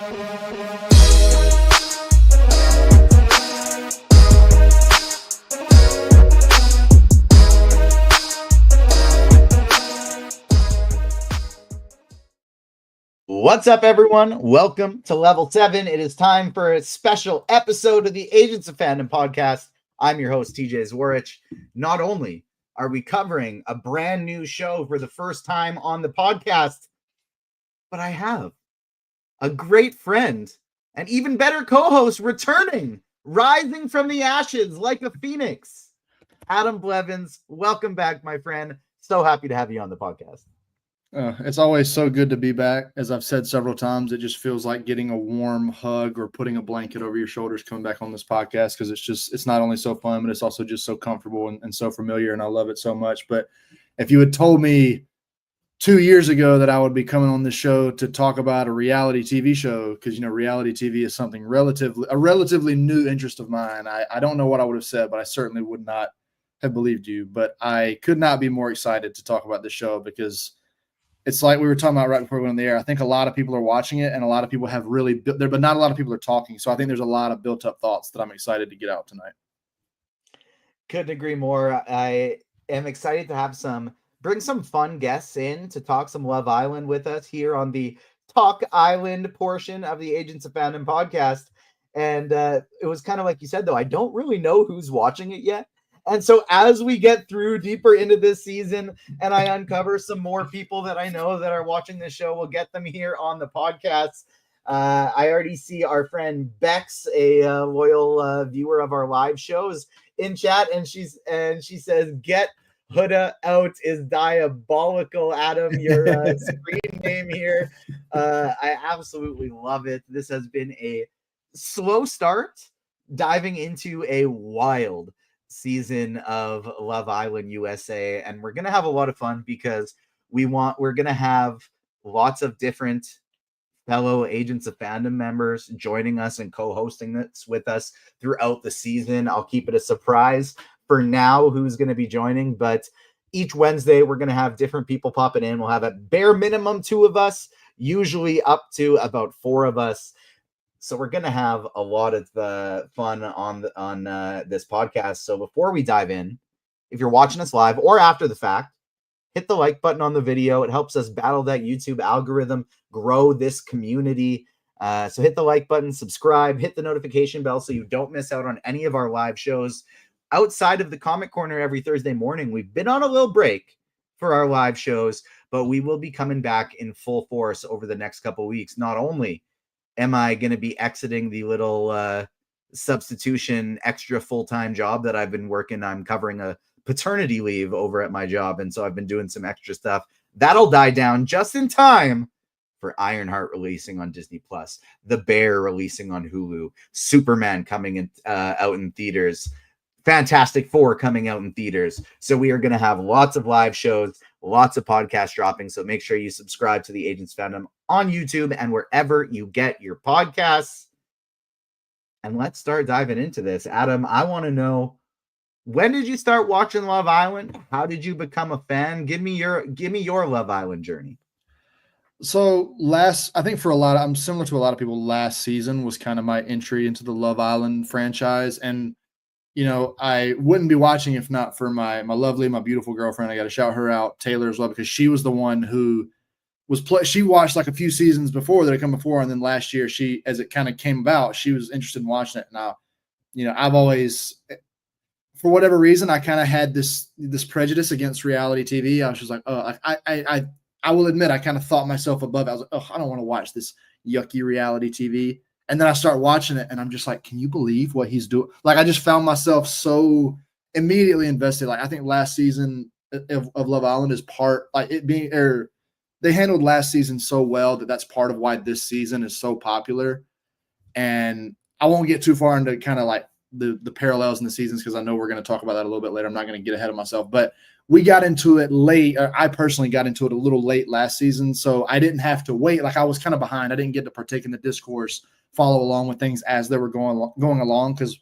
What's up, everyone? Welcome to Level 7. It is time for a special episode of the Agents of Fandom podcast. I'm your host, TJ Zwarich. Not only are we covering a brand new show for the first time on the podcast, but I have a great friend, an even better co-host returning, rising from the ashes like a phoenix. Adam Blevins, welcome back, my friend. So happy to have you on the podcast. It's always so good to be back. As I've said several times, it just feels like getting a warm hug or putting a blanket over your shoulders coming back on this podcast, because it's not only so fun, but it's also just so comfortable and so familiar, and I love it so much. But if you had told me 2 years ago that I would be coming on this show to talk about a reality TV show, because, reality TV is something a relatively new interest of mine, I don't know what I would have said, but I certainly would not have believed you. But I could not be more excited to talk about this show, because it's like we were talking about right before we went on the air. I think a lot of people are watching it, and a lot of people have really built there, but not a lot of people are talking. So I think there's a lot of built-up thoughts that I'm excited to get out tonight. Couldn't agree more. I am excited to bring some fun guests in to talk some Love Island with us here on the Talk Island portion of the Agents of Fandom podcast. And it was kind of like you said, though, I don't really know who's watching it yet. And so as we get through deeper into this season and I uncover some more people that I know that are watching this show, we'll get them here on the podcast. I already see our friend Bex, a loyal viewer of our live shows, in chat, and she says, "Get Huda out is diabolical." Adam, your screen name here. I absolutely love it. This has been a slow start, diving into a wild season of Love Island USA, and we're gonna have a lot of fun because we're gonna have lots of different fellow Agents of Fandom members joining us and co-hosting this with us throughout the season. I'll keep it a surprise for now who's going to be joining, but each Wednesday we're going to have different people popping in. We'll have at bare minimum 2 of us, usually up to about 4 of us. So we're going to have a lot of fun on this podcast. So before we dive in, if you're watching us live or after the fact, hit the like button on the video. It helps us battle that YouTube algorithm, grow this community. So hit the like button, subscribe, hit the notification bell so you don't miss out on any of our live shows. Outside of the Comic Corner every Thursday morning, we've been on a little break for our live shows, but we will be coming back in full force over the next couple of weeks. Not only am I going to be exiting the little substitution extra full-time job that I've been working, I'm covering a paternity leave over at my job, and so I've been doing some extra stuff. That'll die down just in time for Ironheart releasing on Disney Plus, The Bear releasing on Hulu, Superman coming in out in theaters, Fantastic Four coming out in theaters. So we are going to have lots of live shows, lots of podcasts dropping. So make sure you subscribe to the Agents Fandom on YouTube and wherever you get your podcasts. And let's start diving into this. Adam, I want to know, when did you start watching Love Island? How did you become a fan? Give me your Love Island journey. So I think I'm similar to a lot of people. Last season was kind of my entry into the Love Island franchise. And, I wouldn't be watching if not for my beautiful girlfriend. I got to shout her out, Taylor, as well, because she was the one who she watched like a few seasons before that had come before. And then last year, as it kind of came about, she was interested in watching it. Now, I've always, for whatever reason, I kind of had this prejudice against reality TV. I was just like, I will admit, I kind of thought myself above it. I was like, I don't want to watch this yucky reality TV. And then I start watching it, and I'm just like, can you believe what he's doing? Like, I just found myself so immediately invested. Like, I think last season of Love Island is part, like it being, they handled last season so well that's part of why this season is so popular. And I won't get too far into kind of like the parallels in the seasons, because I know we're going to talk about that a little bit later. I'm not going to get ahead of myself, but we got into it late. I personally got into it a little late last season, so I didn't have to wait. Like, I was kind of behind. I didn't get to partake in the discourse, follow along with things as they were going along, because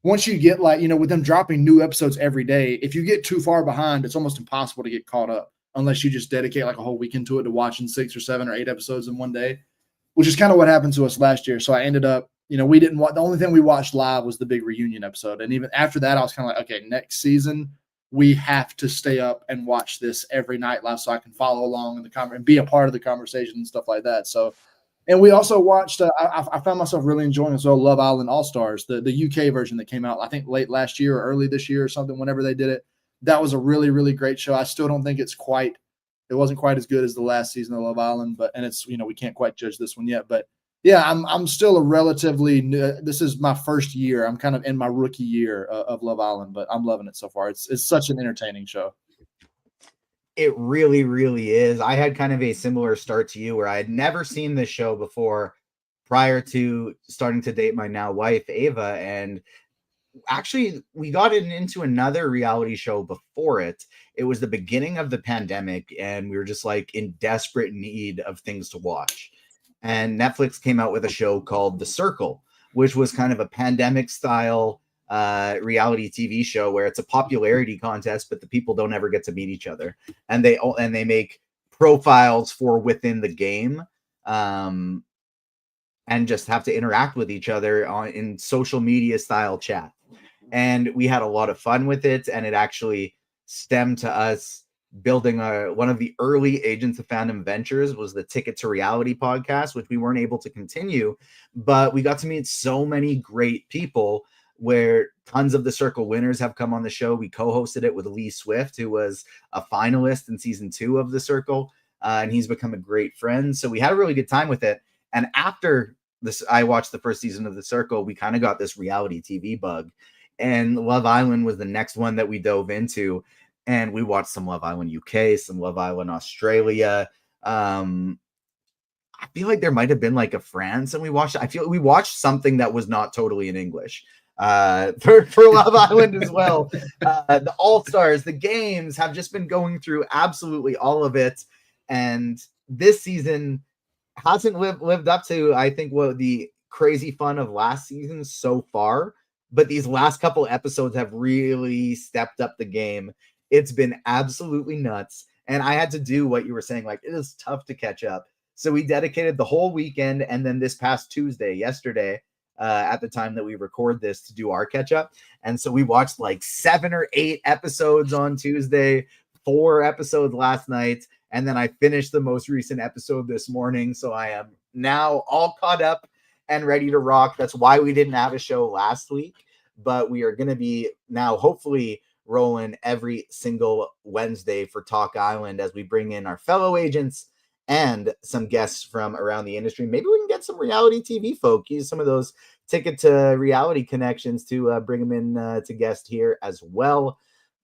once you get with them dropping new episodes every day, if you get too far behind, it's almost impossible to get caught up unless you just dedicate like a whole weekend to it, to watching 6 or 7 or 8 episodes in one day, which is kind of what happened to us last year. So I ended up, we didn't watch. The only thing we watched live was the big reunion episode. And even after that, I was kind of like, okay, next season, we have to stay up and watch this every night live so I can follow along in the and be a part of the conversation and stuff like that. So, and we also watched, I found myself really enjoying as well, Love Island All-Stars, the UK version that came out, I think late last year or early this year or something, whenever they did it. That was a really, really great show. I still don't think it wasn't quite as good as the last season of Love Island, but, and it's, we can't quite judge this one yet, but yeah, I'm still a relatively new, this is my first year. I'm kind of in my rookie year of Love Island, but I'm loving it so far. It's such an entertaining show. It really, really is. I had kind of a similar start to you where I had never seen this show before prior to starting to date my now wife, Ava. And actually, we got into another reality show before it. It was the beginning of the pandemic, and we were just like in desperate need of things to watch. And Netflix came out with a show called The Circle, which was kind of a pandemic style reality TV show where it's a popularity contest, but the people don't ever get to meet each other, and they make profiles for within the game, and just have to interact with each other in social media style chat. And we had a lot of fun with it, and it actually stemmed to us building one of the early Agents of Fandom ventures was the Ticket to Reality podcast, which we weren't able to continue, but we got to meet so many great people where tons of the Circle winners have come on the show. We co-hosted it with Lee Swift, who was a finalist in season 2 of the Circle, and he's become a great friend. So we had a really good time with it. And after this, I watched the first season of the Circle, we kind of got this reality TV bug, and Love Island was the next one that we dove into. And we watched some Love Island UK, some Love Island Australia. I feel like there might have been like a France, and we watched something that was not totally in English for Love Island as well. The All-Stars, the games have just been going through absolutely all of it. And this season hasn't lived up to, I think, what the crazy fun of last season so far. But these last couple episodes have really stepped up the game. It's been absolutely nuts. And I had to do what you were saying, like, it is tough to catch up. So we dedicated the whole weekend, and then this past Tuesday, yesterday, at the time that we record this, to do our catch up. And so we watched like 7 or 8 episodes on Tuesday, 4 episodes last night, and then I finished the most recent episode this morning. So I am now all caught up and ready to rock. That's why we didn't have a show last week, but we are going to be now hopefully rolling every single Wednesday for Talk Island as we bring in our fellow agents and some guests from around the industry. Maybe we can get some reality TV folk, use some of those Ticket to Reality connections to bring them in to guest here as well.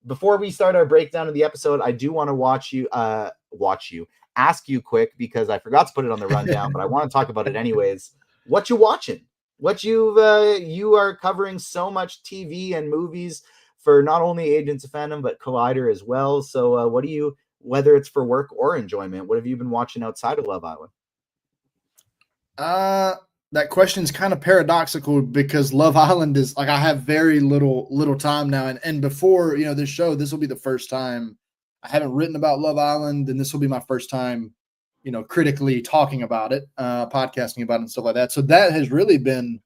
Before we start our breakdown of the episode, I do want to ask you quick, because I forgot to put it on the rundown, but I want to talk about it anyways. What you watching? You are covering so much TV and movies for not only Agents of Fandom, but Collider as well. So what do you, whether it's for work or enjoyment, what have you been watching outside of Love Island? That question is kind of paradoxical, because Love Island is like, I have very little time now. And before, this show, this will be the first time I haven't written about Love Island, and this will be my first time, critically talking about it, podcasting about it and stuff like that. So that has really been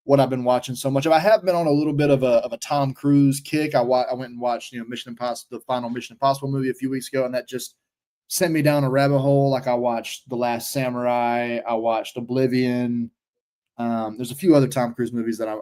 what I've been watching so much of. I have been on a little bit of a Tom Cruise kick. I went and watched, Mission Impossible, the final Mission Impossible movie a few weeks ago, and that just sent me down a rabbit hole. Like, I watched The Last Samurai, I watched Oblivion. There's a few other Tom Cruise movies that I'm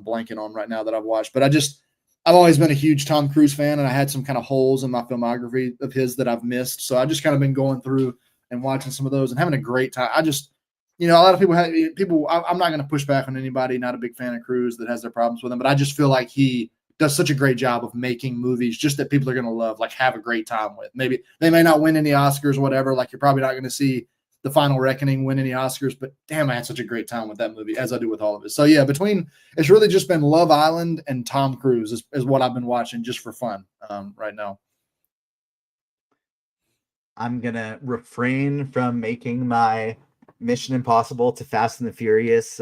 blanking on right now that I've watched, but I've always been a huge Tom Cruise fan, and I had some kind of holes in my filmography of his that I've missed. So I just kind of been going through and watching some of those and having a great time. A lot of people I'm not going to push back on anybody, not a big fan of Cruise, that has their problems with him, but I just feel like he does such a great job of making movies just that people are going to love, like have a great time with. Maybe they may not win any Oscars or whatever. Like, you're probably not going to see The Final Reckoning win any Oscars, but damn, I had such a great time with that movie, as I do with all of it. So yeah, it's really just been Love Island and Tom Cruise is what I've been watching just for fun right now. I'm going to refrain from making my Mission Impossible to Fast and the Furious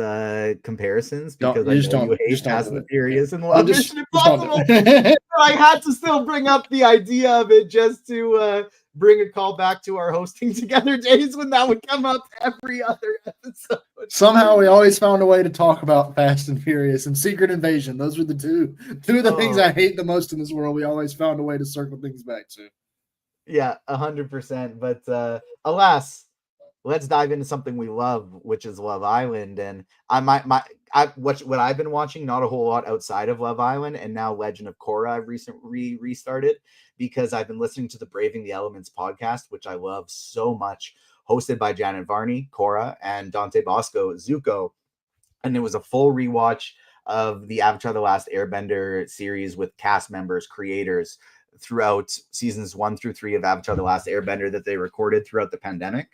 comparisons, because I know you hate Fast and the Furious and love Mission Impossible. I had to still bring up the idea of it just to bring a call back to our hosting together days when that would come up every other episode. Somehow we always found a way to talk about Fast and Furious and Secret Invasion. Those were the two of the things I hate the most in this world. We always found a way to circle things back to. Yeah, 100%. But alas, let's dive into something we love, which is Love Island. And what I've been watching, not a whole lot outside of Love Island, and now Legend of Korra I've recently restarted because I've been listening to the Braving the Elements podcast, which I love so much, hosted by Janet Varney, Korra, and Dante Bosco, Zuko. And it was a full rewatch of the Avatar The Last Airbender series with cast members, creators throughout seasons 1 through 3 of Avatar The Last Airbender that they recorded throughout the pandemic.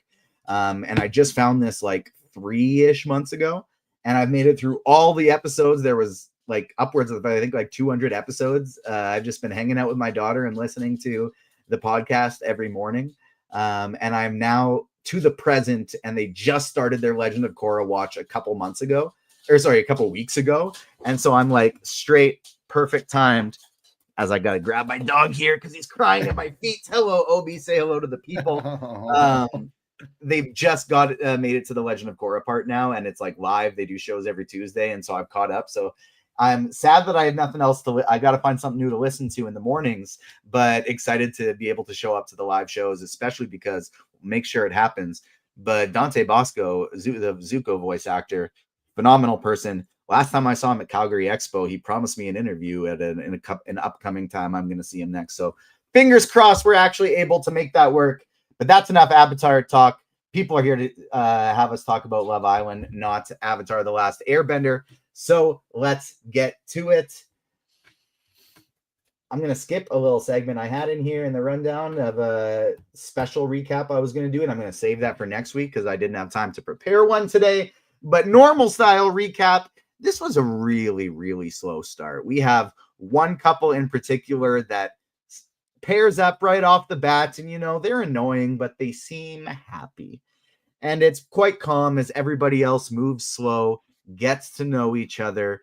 And I just found this like 3-ish months ago, and I've made it through all the episodes. There was like upwards of, I think, like 200 episodes. I've just been hanging out with my daughter and listening to the podcast every morning. And I'm now to the present, and they just started their Legend of Korra watch a couple weeks ago. And so I'm like straight perfect timed, as I gotta grab my dog here because he's crying at my feet. Hello, Obi, say hello to the people. They've just made it to the Legend of Korra part now, and it's like live. They do shows every Tuesday, and so I've caught up. So I'm sad that I have nothing else to. I got to find something new to listen to in the mornings, but excited to be able to show up to the live shows, especially because make sure it happens. But Dante Bosco, the Zuko voice actor, phenomenal person. Last time I saw him at Calgary Expo, he promised me an interview at an upcoming time. I'm going to see him next. So fingers crossed we're actually able to make that work. But that's enough Avatar talk. People are here to have us talk about Love Island, not Avatar The Last Airbender. So let's get to it. I'm going to skip a little segment I had in here in the rundown of a special recap I was going to do, and I'm going to save that for next week because I didn't have time to prepare one today. But normal style recap, this was a really, really slow start. We have one couple in particular that pairs up right off the bat, and they're annoying, but they seem happy. And it's quite calm as everybody else moves slow, gets to know each other.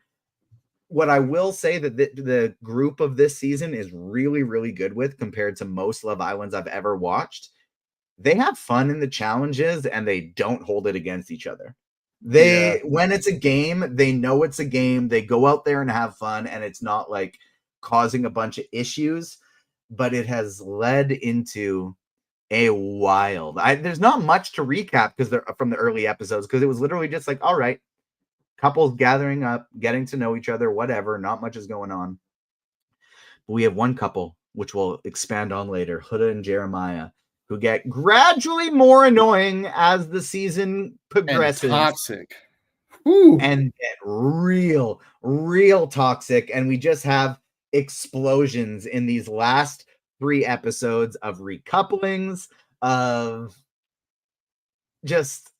What I will say that the group of this season is really, really good with compared to most Love Islands I've ever watched. They have fun in the challenges and they don't hold it against each other. When it's a game, they know it's a game. They go out there and have fun, and it's not like causing a bunch of issues, but it has led into a wild. There's not much to recap because they're from the early episodes, because it was literally just like, all right, couples gathering up, getting to know each other, whatever. Not much is going on. But we have one couple, which we'll expand on later, Huda and Jeremiah, who get gradually more annoying as the season progresses. And toxic. And get real, real toxic. And we just have explosions in these last 3 episodes of recouplings, of just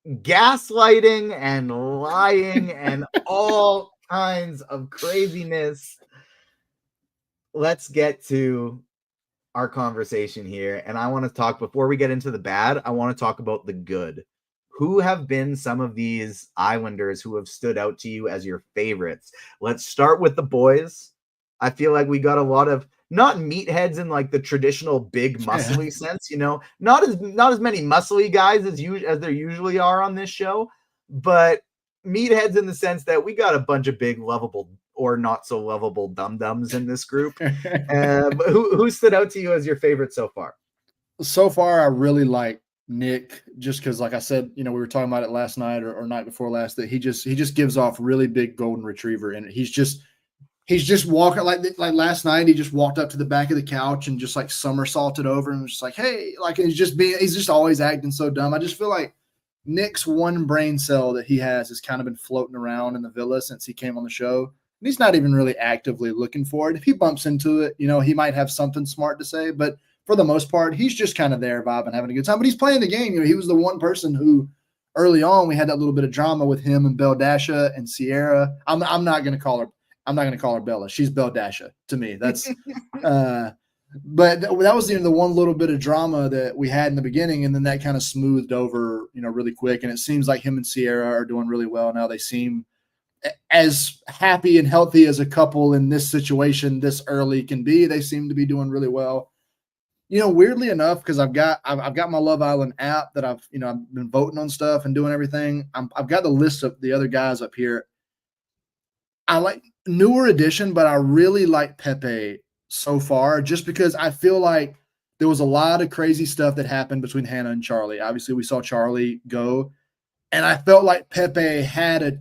gaslighting and lying and all kinds of craziness. Let's get to our conversation here. And I want to talk, before we get into the bad, I want to talk about the good. Who have been some of these Islanders who have stood out to you as your favorites? Let's start with the boys. I feel like we got a lot of, not meatheads in like the traditional big muscly sense, not as many muscly guys as there usually are on this show, but meatheads in the sense that we got a bunch of big, lovable or not so lovable dum-dums in this group. Who stood out to you as your favorite so far? So far, I really like Nick, just because, like I said, we were talking about it last night or night before last, that he just gives off really big golden retriever, and he's just walking like last night. He just walked up to the back of the couch and just like somersaulted over and was just like, hey, like he's just always acting so dumb. I just feel like Nick's one brain cell that he has kind of been floating around in the villa since he came on the show. And he's not even really actively looking for it. If he bumps into it, he might have something smart to say, but for the most part, he's just kind of there vibing, having a good time. But he's playing the game. He was the one person who early on we had that little bit of drama with him and Beldasha and Sierra. I'm not going to call her Bella. She's Beldasha to me. That's but that was the one little bit of drama that we had in the beginning, and then that kind of smoothed over, really quick. And it seems like him and Sierra are doing really well now. They seem as happy and healthy as a couple in this situation this early can be. They seem to be doing really well. weirdly enough, because I've got my Love Island app that I've been voting on stuff and doing everything. I've got the list of the other guys up here. I like newer edition, but I really like Pepe so far, just because I feel like there was a lot of crazy stuff that happened between Hannah and Charlie. Obviously, we saw Charlie go, and I felt like Pepe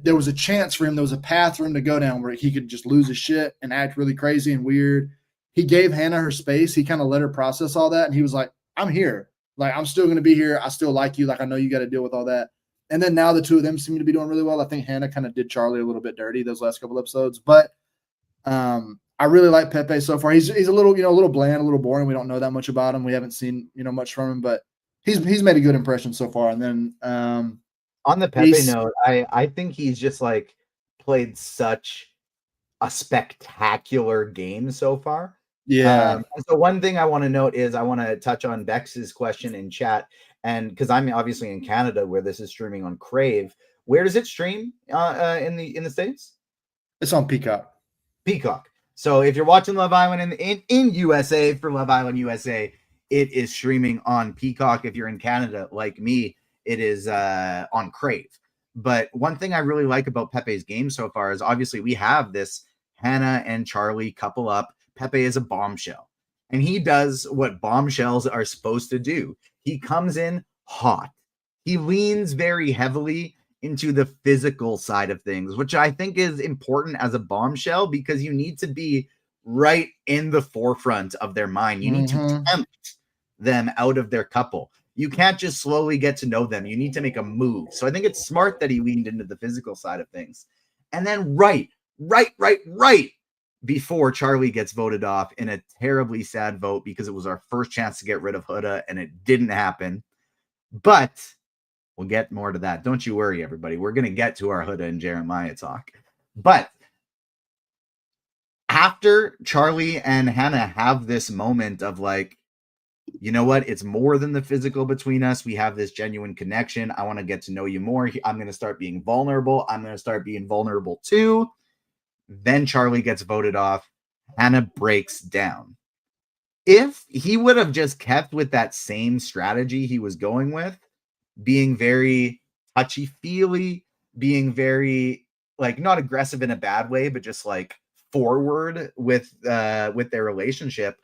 there was a chance for him. There was a path for him to go down where he could just lose his shit and act really crazy and weird. He gave Hannah her space. He kind of let her process all that. And he was like, I'm here. Like, I'm still going to be here. I still like you. Like, I know you got to deal with all that. And then now the two of them seem to be doing really well. I think Hannah kind of did Charlie a little bit dirty those last couple episodes. But I really like Pepe so far. He's a little, a little bland, a little boring. We don't know that much about him. We haven't seen, much from him. But he's made a good impression so far. And then on the Pepe note, I think he's just like played such a spectacular game so far. Yeah. So one thing I want to note is I want to touch on Bex's question in chat, and because I'm obviously in Canada where this is streaming on Crave. Where does it stream in the States? It's on Peacock. Peacock. So if you're watching Love Island in USA for Love Island USA, it is streaming on Peacock. If you're in Canada like me, it is on Crave. But one thing I really like about Pepe's game so far is obviously we have this Hannah and Charlie couple up. Pepe is a bombshell, and he does what bombshells are supposed to do. He comes in hot. He leans very heavily into the physical side of things, which I think is important as a bombshell because you need to be right in the forefront of their mind. You need to tempt them out of their couple. You can't just slowly get to know them. You need to make a move. So I think it's smart that he leaned into the physical side of things. And then right before Charlie gets voted off in a terribly sad vote because it was our first chance to get rid of Huda and it didn't happen. But we'll get more to that. Don't you worry, everybody. We're going to get to our Huda and Jeremiah talk. But after Charlie and Hannah have this moment of like, you know what? It's more than the physical between us. We have this genuine connection. I want to get to know you more. I'm going to start being vulnerable. I'm going to start being vulnerable too. Then Charlie gets voted off. Hannah breaks down. If he would have just kept with that same strategy he was going with, being very touchy-feely, being very, like, not aggressive in a bad way, but just, like, forward with their relationship,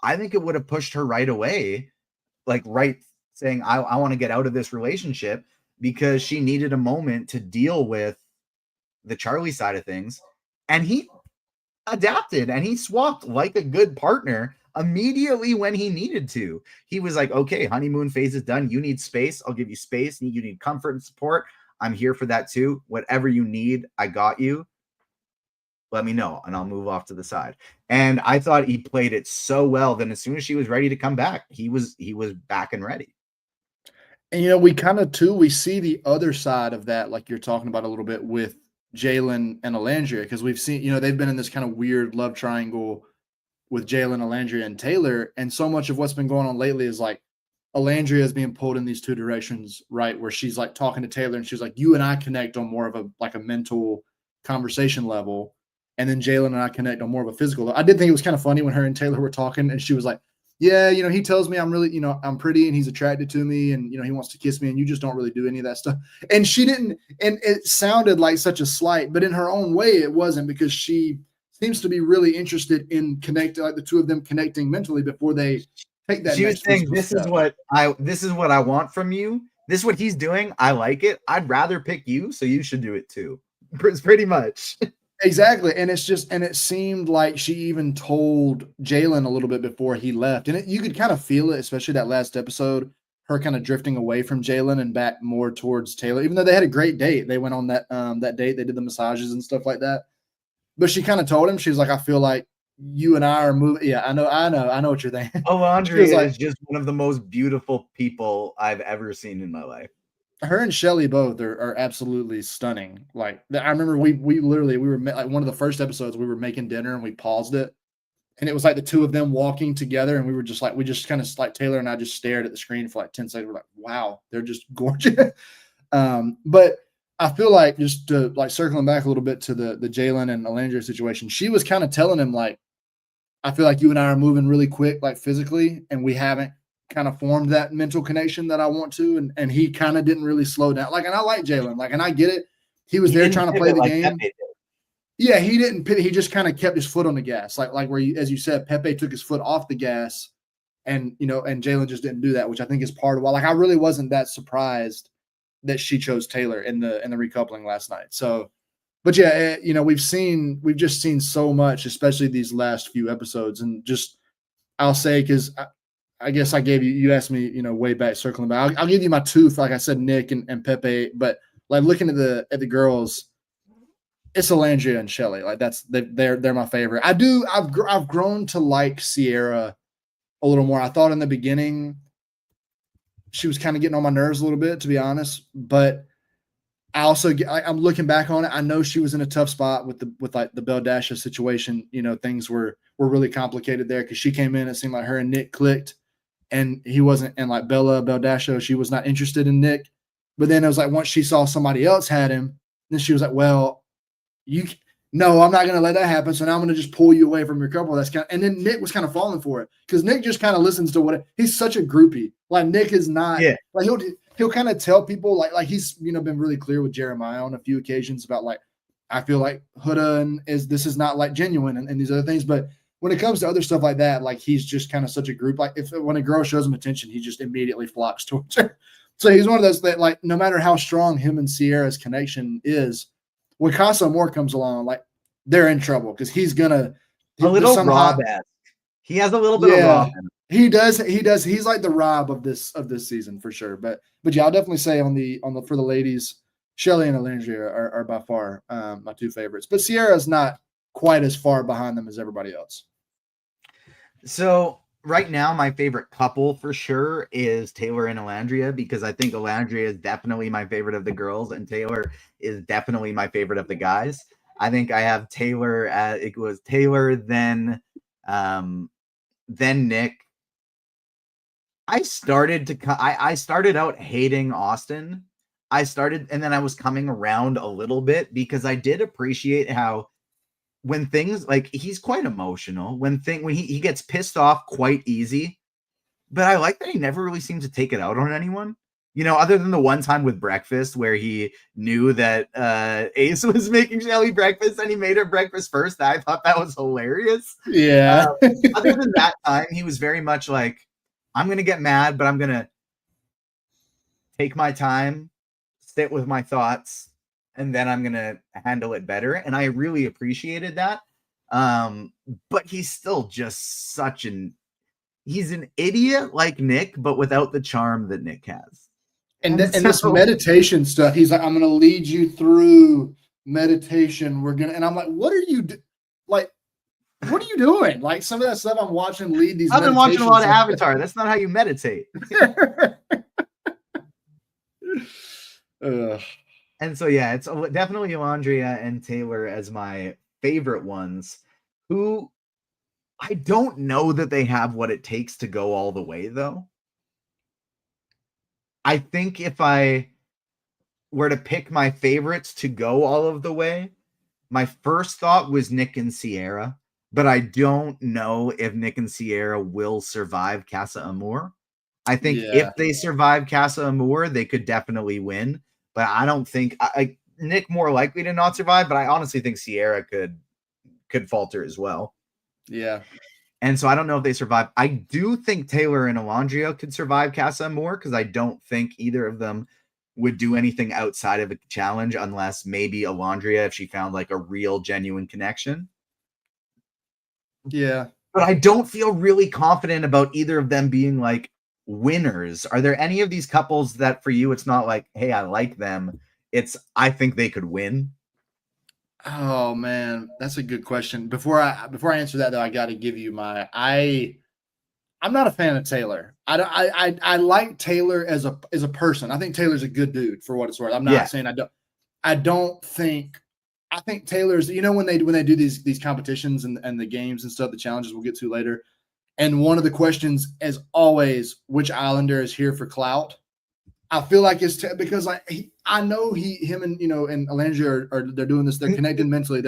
I think it would have pushed her right away, like, right, saying, I want to get out of this relationship, because she needed a moment to deal with the Charlie side of things. And he adapted and he swapped like a good partner immediately when he needed to. He was like, okay, honeymoon phase is done. You need space. I'll give you space. You need comfort and support. I'm here for that too. Whatever you need, I got you. Let me know and I'll move off to the side. And I thought he played it so well. Then as soon as she was ready to come back, he was back and ready. And, we kind of too, we see the other side of that, like you're talking about a little bit with Jalen and Olandria, because we've seen, they've been in this kind of weird love triangle with Jalen, Olandria, and Taylor. And so much of what's been going on lately is like Olandria is being pulled in these two directions, right? Where she's like talking to Taylor and she's like, you and I connect on more of a mental conversation level. And then Jalen and I connect on more of a physical level. I did think it was kind of funny when her and Taylor were talking and she was like, yeah, he tells me I'm really, I'm pretty and he's attracted to me and, he wants to kiss me and you just don't really do any of that stuff. And she didn't, and it sounded like such a slight, but in her own way, it wasn't, because she seems to be really interested in connecting, like the two of them connecting mentally before they take that. She was saying, this is what I want from you. This is what he's doing. I like it. I'd rather pick you, so you should do it too. Pretty much. Exactly. And it seemed like she even told Jalen a little bit before he left. And you could kind of feel it, especially that last episode, her kind of drifting away from Jalen and back more towards Taylor, even though they had a great date. They went on that date. They did the massages and stuff like that. But she kind of told him, she's like, I feel like you and I are moving. Yeah, I know what you're thinking. Olandria is just one of the most beautiful people I've ever seen in my life. Her and Shelley both are absolutely stunning. Like, I remember we were like one of the first episodes, we were making dinner and we paused it. And it was like the two of them walking together. And we were just like, we just kind of like Taylor and I just stared at the screen for like 10 seconds. We're like, wow, they're just gorgeous. But I feel like, just to like circling back a little bit to the Jalen and Olandria situation, she was kind of telling him like, I feel like you and I are moving really quick, like physically, and we haven't kind of formed that mental connection that I want to. And he kind of didn't really slow down. Like, and I like Jalen, like, and I get it. He was He there didn't trying to play pivot the like game. Pepe did. Yeah, he didn't pivot. He just kind of kept his foot on the gas, like where, as you said, Pepe took his foot off the gas, and and Jalen just didn't do that, which I think is part of why. Like, I really wasn't that surprised that she chose Taylor in the recoupling last night. So, but yeah, we've just seen so much, especially these last few episodes, and just I'll say because I guess I gave you asked me way back circling back. I'll give you my two, like I said, Nick and Pepe, but like looking at the girls. It's Olandria and Shelley. Like they're my favorite. I've grown to like Sierra a little more. I thought in the beginning she was kind of getting on my nerves a little bit, to be honest. But I'm looking back on it. I know she was in a tough spot with like the Beldasha situation. Things were really complicated there because she came in. It seemed like her and Nick clicked, and he wasn't. And like Beldasha, she was not interested in Nick. But then it was like once she saw somebody else had him, then she was like, well. No, I'm not going to let that happen. So now I'm going to just pull you away from your couple. And then Nick was kind of falling for it because Nick just kind of listens to he's such a groupie. Like Nick is not, like he'll kind of tell people like he's, been really clear with Jeremiah on a few occasions about like, I feel like Huda this is not like genuine and these other things. But when it comes to other stuff like that, like he's just kind of such a group. Like when a girl shows him attention, he just immediately flocks towards her. So he's one of those that like, no matter how strong him and Sierra's connection is, when Casa Amor comes along, like they're in trouble because he's gonna a little Rob-esque. He has a little bit of Rob in him. He does. He's like the Rob of this season for sure. But yeah, I'll definitely say for the ladies, Shelley and Olandria are by far my two favorites. But Sierra's not quite as far behind them as everybody else. So right now, my favorite couple for sure is Taylor and Olandria because I think Olandria is definitely my favorite of the girls and Taylor is definitely my favorite of the guys. I think I have Taylor it was Taylor, then Nick. I started out hating Austin. And then I was coming around a little bit because I did appreciate how when things like he's quite emotional when he gets pissed off quite easy, but I like that he never really seems to take it out on anyone. Other than the one time with breakfast where he knew that Ace was making Shelley breakfast and he made her breakfast first. I thought that was hilarious. Yeah. Other than that time, he was very much like, I'm going to get mad, but I'm going to take my time, sit with my thoughts, and then I'm going to handle it better. And I really appreciated that. But he's still just he's an idiot like Nick, but without the charm that Nick has. And this meditation stuff, he's like, I'm going to lead you through meditation. And I'm like, what are you what are you doing? Like some of that stuff I'm watching lead these. I've been watching a lot of Avatar. That's not how you meditate. And so, yeah, it's definitely Olandria and Taylor as my favorite ones who I don't know that they have what it takes to go all the way, though. I think if I were to pick my favorites to go all of the way, my first thought was Nick and Sierra, but I don't know if Nick and Sierra will survive Casa Amor. I think if they survive Casa Amor, they could definitely win, but I don't think Nick more likely to not survive, but I honestly think Sierra could falter as well. Yeah. And so I don't know if they survive. I do think Taylor and Olandria could survive Casa Amor because I don't think either of them would do anything outside of a challenge unless maybe Olandria if she found like a real genuine connection. Yeah. But I don't feel really confident about either of them being like winners. Are there any of these couples that for you it's not like, hey, I like them. It's I think they could win? Oh man, that's a good question. Before I answer that though, I got to give you I'm not a fan of Taylor. I like Taylor as a person. I think Taylor's a good dude for what it's worth. I'm not saying I don't think. I think Taylor's. When they do these competitions and the games and stuff, the challenges we'll get to later. And one of the questions is always which Islander is here for clout. I feel like it's because I know him and and Olandria are they're doing this. They're connected mentally.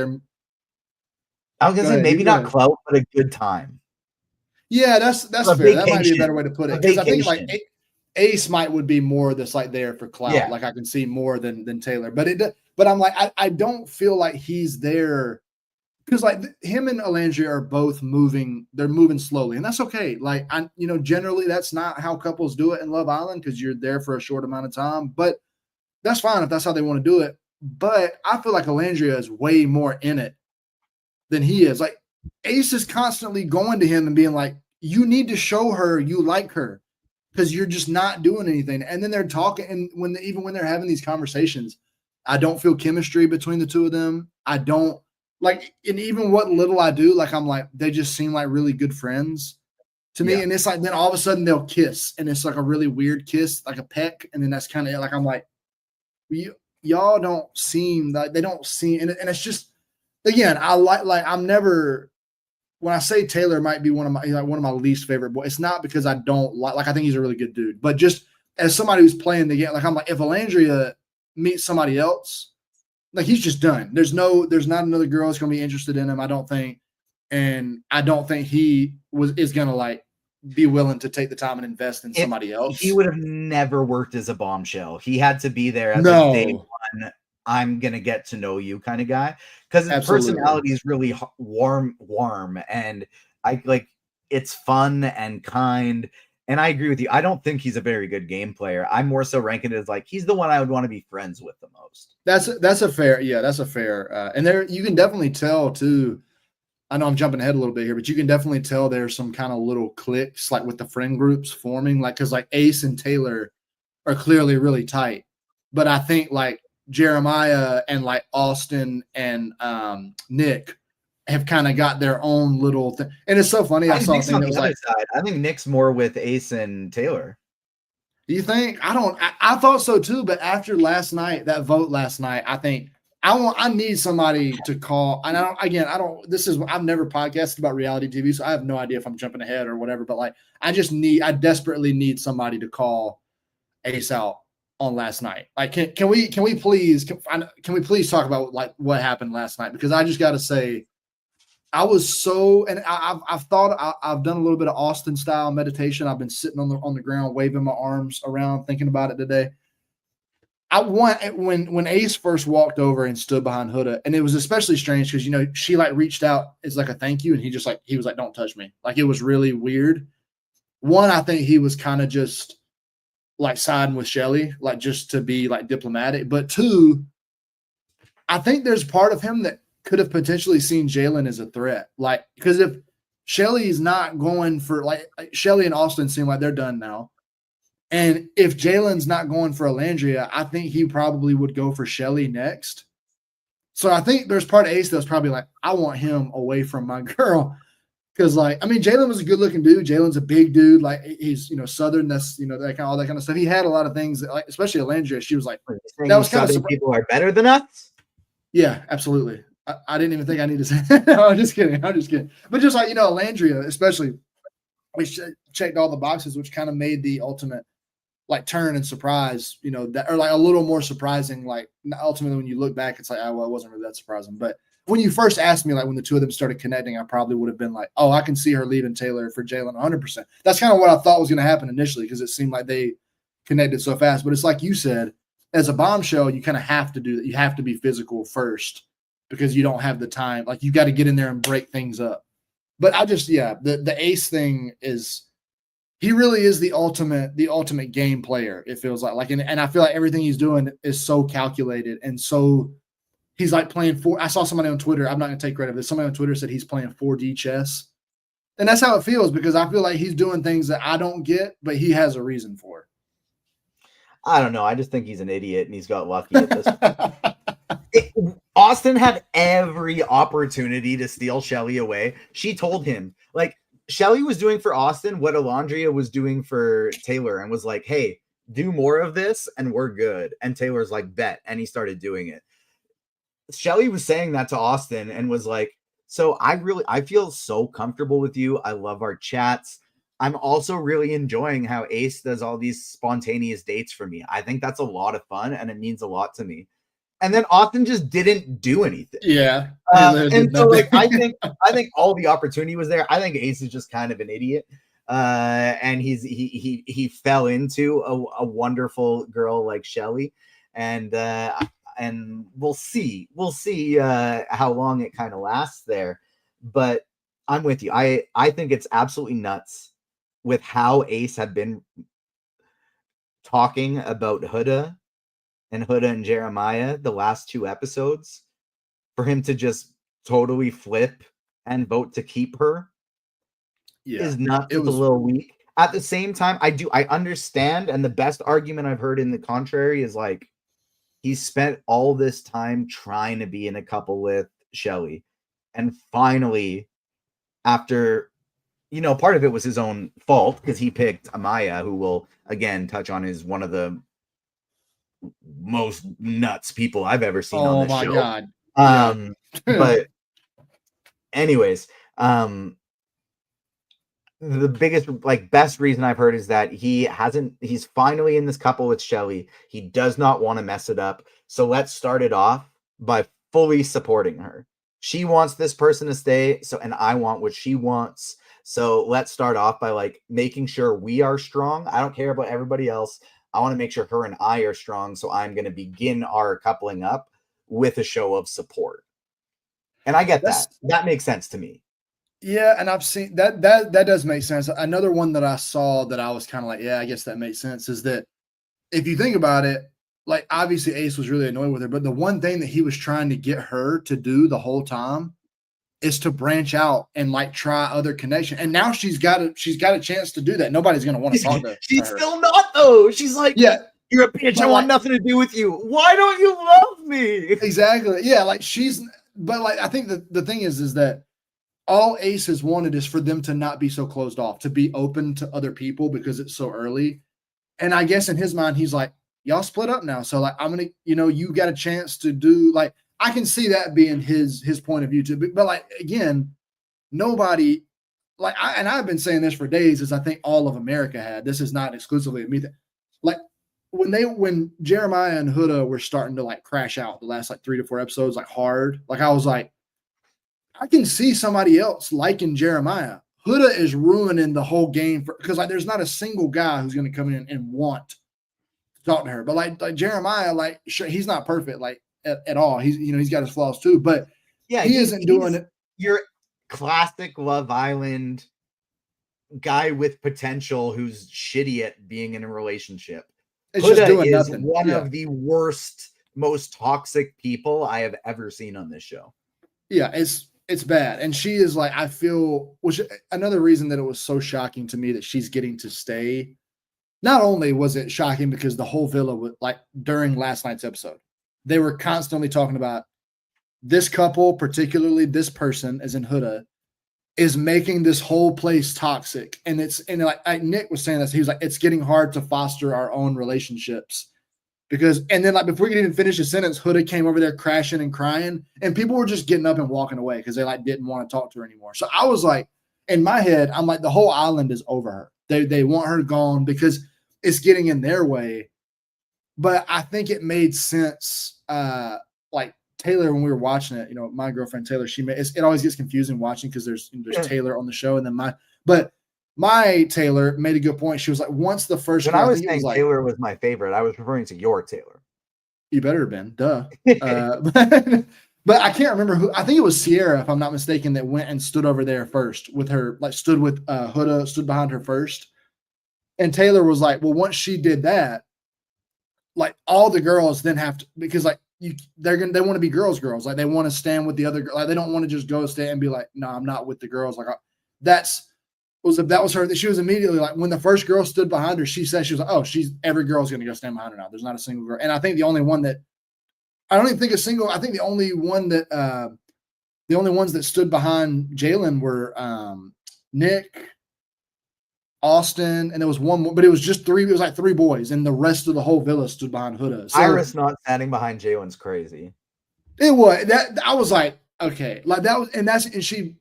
I was gonna Go say ahead. You maybe go not ahead. clout, but a good time. Yeah, that's A fair. That might be a better way vacation. to put it A because I think like vacation. Ace might would be more that's like there for clout. Yeah. Like I can see more than Taylor, but I'm like I don't feel like he's there because like him and Olandria are both moving. They're moving slowly, and that's okay. Like generally that's not how couples do it in Love Island because you're there for a short amount of time. But that's fine if that's how they want to do it. But I feel like Olandria is way more in it than he is. Like Ace is constantly going to him and being like, "You need to show her you like her because you're just not doing anything." And then they're talking, and even when they're having these conversations, I don't feel chemistry between the two of them. I don't like, and even what little I do, like I'm like, they just seem like really good friends to me. Yeah. And it's like then all of a sudden they'll kiss, and it's like a really weird kiss, like a peck, and then that's kind of like I'm like, y'all don't seem like they don't seem, and it's just again, I like I'm never when I say Taylor might be one of my least favorite boys. It's not because I don't like I think he's a really good dude, but just as somebody who's playing the game, like I'm like if Olandria meets somebody else, like he's just done. There's not another girl that's gonna be interested in him. I don't think, and I don't think he is gonna like be willing to take the time and invest in somebody He else. would have never worked as a bombshell. He had to be there as a day No, one, I'm gonna get to know you kind of guy because his absolutely. personality is really warm, and I like it's fun and kind. And I agree with you. I don't think he's a very good game player. I'm more so ranking it as like he's the one I would want to be friends with the most. That's a fair, yeah, that's a fair, and there you can definitely tell too. I know I'm jumping ahead a little bit here, but you can definitely tell there's some kind of little cliques like with the friend groups forming, like because like Ace and Taylor are clearly really tight, but I think like Jeremiah and like Austin and Nick have kind of got their own little thing, and it's so funny. I I think saw a Nick's thing on that the was other like, side. I think Nick's more with Ace and Taylor. "Do you think?" I don't. I thought so too, but after last night, that vote last night, I think I need somebody to call. And I don't. This is I've never podcasted about reality TV, so I have no idea if I'm jumping ahead or whatever. But like, I desperately need somebody to call Ace out on last night. Like, can we please can we please talk about like what happened last night? Because I just got to say, I was so, and I've thought I've done a little bit of Austin style meditation. I've been sitting on the ground, waving my arms around, thinking about it today. I want when Ace first walked over and stood behind Huda, and it was especially strange because she like reached out as like a thank you, and he was like, "Don't touch me." Like it was really weird. One, I think he was kind of just like siding with Shelley, like just to be like diplomatic. But two, I think there's part of him that could have potentially seen Jalen as a threat. Like, because if Shelley's not going for like Shelley and Austin seem like they're done now. And if Jalen's not going for Olandria, I think he probably would go for Shelley next. So I think there's part of Ace that's probably like, I want him away from my girl. Because like, I mean, Jalen was a good looking dude. Jalen's a big dude. Like he's, Southern. That's, that kind of, all that kind of stuff. He had a lot of things that, like, especially Olandria. She was like, Are you saying that you was kind of Southern surprising. people are better than us? Yeah, absolutely. I didn't even think I need to say that. No, I'm just kidding. I'm just kidding. But just like, Landria, especially, we checked all the boxes, which kind of made the ultimate like turn and surprise, that or like a little more surprising. Like ultimately, when you look back, it's like, oh, well, it wasn't really that surprising. But when you first asked me, like when the two of them started connecting, I probably would have been like, oh, I can see her leaving Taylor for Jalen 100%. That's kind of what I thought was going to happen initially because it seemed like they connected so fast. But it's like you said, as a bombshell, you kind of have to do that. You have to be physical first because you don't have the time. Like you got to get in there and break things up. But I just, yeah, the Ace thing is, he really is the ultimate game player. It feels like, and I feel like everything he's doing is so calculated and so he's like playing I saw somebody on Twitter. I'm not going to take credit for this. Somebody on Twitter said he's playing 4D chess. And that's how it feels because I feel like he's doing things that I don't get, but he has a reason for I don't know. I just think he's an idiot and he's got lucky at this it. Austin had every opportunity to steal Shelley away. She told him, like, Shelley was doing for Austin what Olandria was doing for Taylor and was like, hey, do more of this and we're good. And Taylor's like, bet. And he started doing it. Shelley was saying that to Austin and was like, so I feel so comfortable with you. I love our chats. I'm also really enjoying how Ace does all these spontaneous dates for me. I think that's a lot of fun and it means a lot to me. and then Austin just didn't do anything. Yeah. And so like I think all the opportunity was there. I think Ace is just kind of an idiot. And he fell into a wonderful girl like Shelley, and we'll see how long it kind of lasts there. But I'm with you. I think it's absolutely nuts with how Ace had been talking about Huda and Jeremiah the last 2 episodes, for him to just totally flip and vote to keep her is nuts. It's a little weak. At the same time, I understand, and the best argument I've heard in the contrary is like, he spent all this time trying to be in a couple with Shelley, and finally, after, part of it was his own fault because he picked Amaya, who will again touch on is one of the most nuts people I've ever seen on this show. Oh my god. But anyways, the biggest, best reason I've heard is that he's finally in this couple with Shelley. He does not want to mess it up. So let's start it off by fully supporting her. She wants this person to stay, and I want what she wants. So let's start off by making sure we are strong. I don't care about everybody else. I want to make sure her and I are strong. So I'm going to begin our coupling up with a show of support. And I get that. That makes sense to me. Yeah, and I've seen that does make sense. Another one that I saw that I was kind of like, yeah, I guess that makes sense, is that if you think about it, obviously Ace was really annoyed with her, but the one thing that he was trying to get her to do the whole time is to branch out and try other connection. And now she's got a chance to do that. Nobody's going to want to talk to her. She's still not though. She's like, yeah, you're a bitch. I want nothing to do with you. Why don't you love me? Exactly. Yeah. But I think the thing is that all Ace has wanted is for them to not be so closed off, to be open to other people because it's so early. And I guess in his mind, he's like, y'all split up now. So I'm going to, you got a chance to do I can see that being his point of view too. But again, nobody and I've been saying this for days, as I think all of America had. This is not exclusively me. When Jeremiah and Huda were starting to crash out the last 3 to 4 episodes, hard, I was like, I can see somebody else liking Jeremiah. Huda is ruining the whole game because there's not a single guy who's going to come in and want to talk to her. But Jeremiah, sure, he's not perfect at all. He's got his flaws too, but yeah, he isn't doing it. Your classic Love Island guy with potential who's shitty at being in a relationship. It's just doing is nothing. One of the worst, most toxic people I have ever seen on this show. Yeah, it's bad. And she is I feel, which another reason that it was so shocking to me that she's getting to stay. Not only was it shocking because the whole villa was during last night's episode, they were constantly talking about this couple, particularly this person, as in Huda, is making this whole place toxic. And Nick was saying this, he was like, it's getting hard to foster our own relationships. Because, and then before we could even finish the sentence, Huda came over there crashing and crying, and people were just getting up and walking away because they didn't want to talk to her anymore. So I was in my head, I'm the whole island is over her. They want her gone because it's getting in their way. But I think it made sense. Taylor, when we were watching it, my girlfriend Taylor, it always gets confusing watching because there's Taylor on the show, and then my Taylor made a good point. She was once the first. When I was saying Taylor was my favorite, I was referring to your Taylor. You better have been, duh. But I can't remember who. I think it was Sierra, if I'm not mistaken, that went and stood over there first with her, stood with Huda, stood behind her first. And Taylor was like, well, once she did that, all the girls then have to, because they want to be girls. They want to stand with the other girl. They don't want to just go stay and be no, I'm not with the girls. That was her. She was immediately when the first girl stood behind her, she said, she was oh, every girl's going to go stand behind her now. There's not a single girl. And I think the only one that, I don't even think a single, I think the only one that, the only ones that stood behind Jalen were Nick, Austin, and there was one more, but it was just 3. It was 3 boys, and the rest of the whole villa stood behind Huda. So, Iris not standing behind Jalen's crazy. It was that I was okay, that was, and she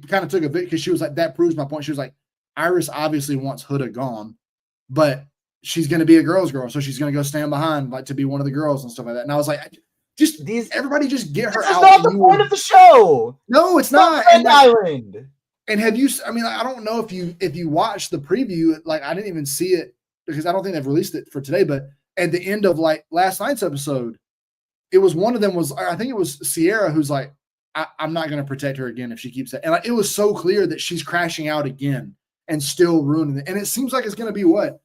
kind of took a bit because she was that proves my point. She was Iris obviously wants Huda gone, but she's going to be a girl's girl, so she's going to go stand behind to be one of the girls and stuff like that. And I was Just These everybody just get her This is out. not the point of the show. No, it's Stop not. Friend Island. And have you? I mean, I don't know if you watched the preview. Like, I didn't even see it because I don't think they've released it for today. But at the end of like last night's episode, it was one of them was I think it was Sierra who's like, I'm not going to protect her again if she keeps that. And like, it was so clear that she's crashing out again and still ruining it. And it seems like it's going to be what,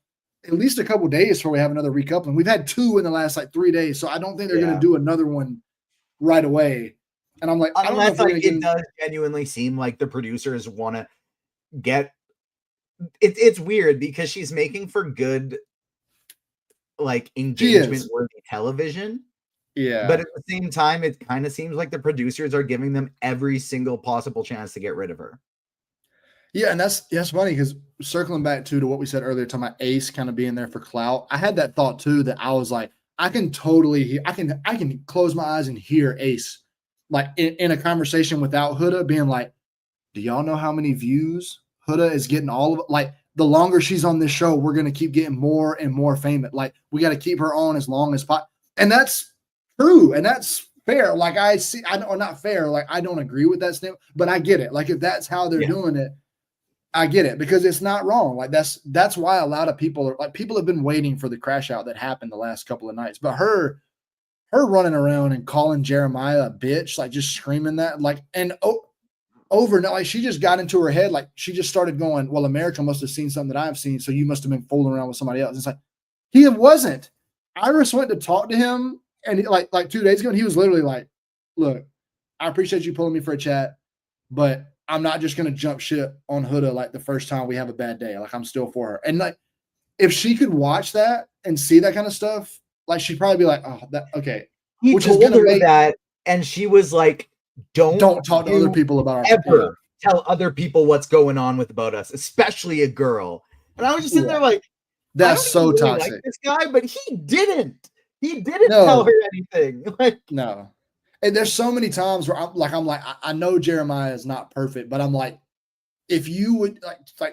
at least a couple days before we have another recoupling. We've had 2 in the last like 3 days, so I don't think they're going to do another one right away. And I'm like, unless I don't know if we're it does genuinely seem like the producers want to get. It's weird because she's making for good, like engagement-worthy television. Yeah. But at the same time, it kind of seems like the producers are giving them every single possible chance to get rid of her. Yeah, and that's funny because circling back to what we said earlier, talking about Ace kind of being there for clout. I had that thought too that I was like, I can totally I can close my eyes and hear Ace like in a conversation without Huda being like, do y'all know how many views Huda is getting? All of it? Like, the longer she's on this show, we're gonna keep getting more and more famous. Like, we got to keep her on as long as possible. And that's true, and that's fair. Like, I know not fair. Like, I don't agree with that statement, but I get it. Like, if that's how they're doing it, I get it because it's not wrong. Like, that's why a lot of people are like, people have been waiting for the crash out that happened the last couple of nights. But her running around and calling Jeremiah a bitch, like just screaming that, like, and over now, like she just got into her head, like she just started going, well, America must have seen something that I've seen, so you must have been fooling around with somebody else. It's like, he wasn't. Iris went to talk to him, and he, like 2 days ago, and he was literally like, look, I appreciate you pulling me for a chat, but I'm not just going to jump ship on Huda like the first time we have a bad day. Like, I'm still for her. And like, if she could watch that and see that kind of stuff, like, she'd probably be like, oh, that okay. He told her that, and she was like, don't talk to other people about ever tell other people what's going on about us, especially a girl. And I was just sitting there like, that's so toxic. Like this guy, but he didn't tell her anything. Like, no. And there's so many times where I'm like, I know Jeremiah is not perfect, but I'm like, if you would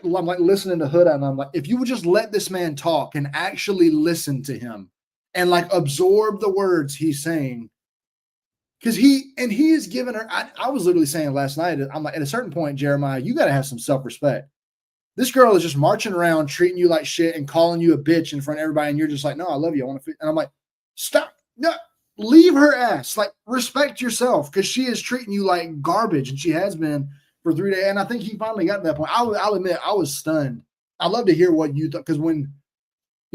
I'm like listening to Huda, and I'm like, if you would just let this man talk and actually listen to him and like absorb the words he's saying. Because he is giving her, I was literally saying last night, I'm like, at a certain point, Jeremiah, you got to have some self-respect. This girl is just marching around, treating you like shit and calling you a bitch in front of everybody. And you're just like, no, I love you. I want to, and I'm like, stop. No, leave her ass. Like, respect yourself, because she is treating you like garbage, and she has been for 3 days. And I think he finally got to that point. I'll admit, I was stunned. I'd love to hear what you thought, because when,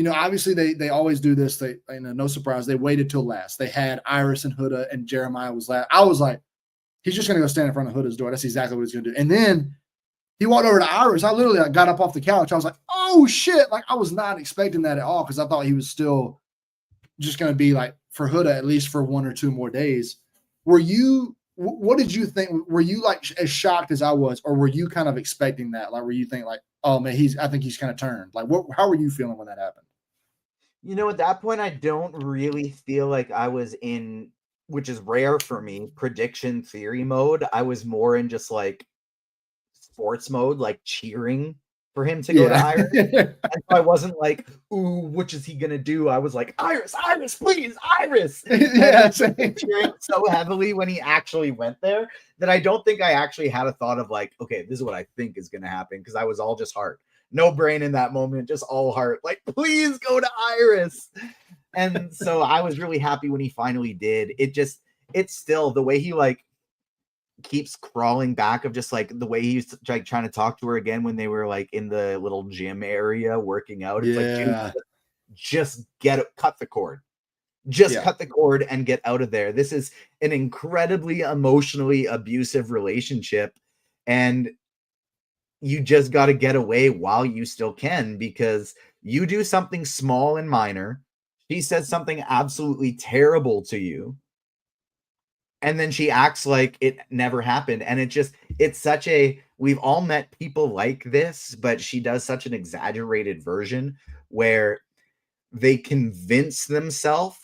obviously they always do this. They, no surprise, they waited till last. They had Iris and Huda, and Jeremiah was last. I was like, he's just going to go stand in front of Huda's door. That's exactly what he's going to do. And then he walked over to Iris. I literally got up off the couch. I was like, oh shit. Like, I was not expecting that at all, because I thought he was still just going to be like, for Huda, at least for 1 or 2 more days. What did you think? Were you like as shocked as I was, or were you kind of expecting that? Like, were you think like, oh man, I think he's kind of turned. Like, how were you feeling when that happened? At that point, I don't really feel like I was in, which is rare for me, prediction theory mode. I was more in just like sports mode, like cheering for him to go to Iris. And so I wasn't like, ooh, which is he gonna do? I was like, Iris, please, Iris. Yeah, cheering so heavily when he actually went there that I don't think I actually had a thought of like, okay, this is what I think is gonna happen, because I was all just heart. No brain in that moment, just all heart. Like, please go to Iris. And so I was really happy when he finally did. It's still the way he like keeps crawling back, of just like the way he's like trying to talk to her again when they were like in the little gym area working out. It's like, dude, just cut the cord. Cut the cord and get out of there. This is an incredibly emotionally abusive relationship, and you just got to get away while you still can, because you do something small and minor. She says something absolutely terrible to you, and then she acts like it never happened. And we've all met people like this, but she does such an exaggerated version where they convince themselves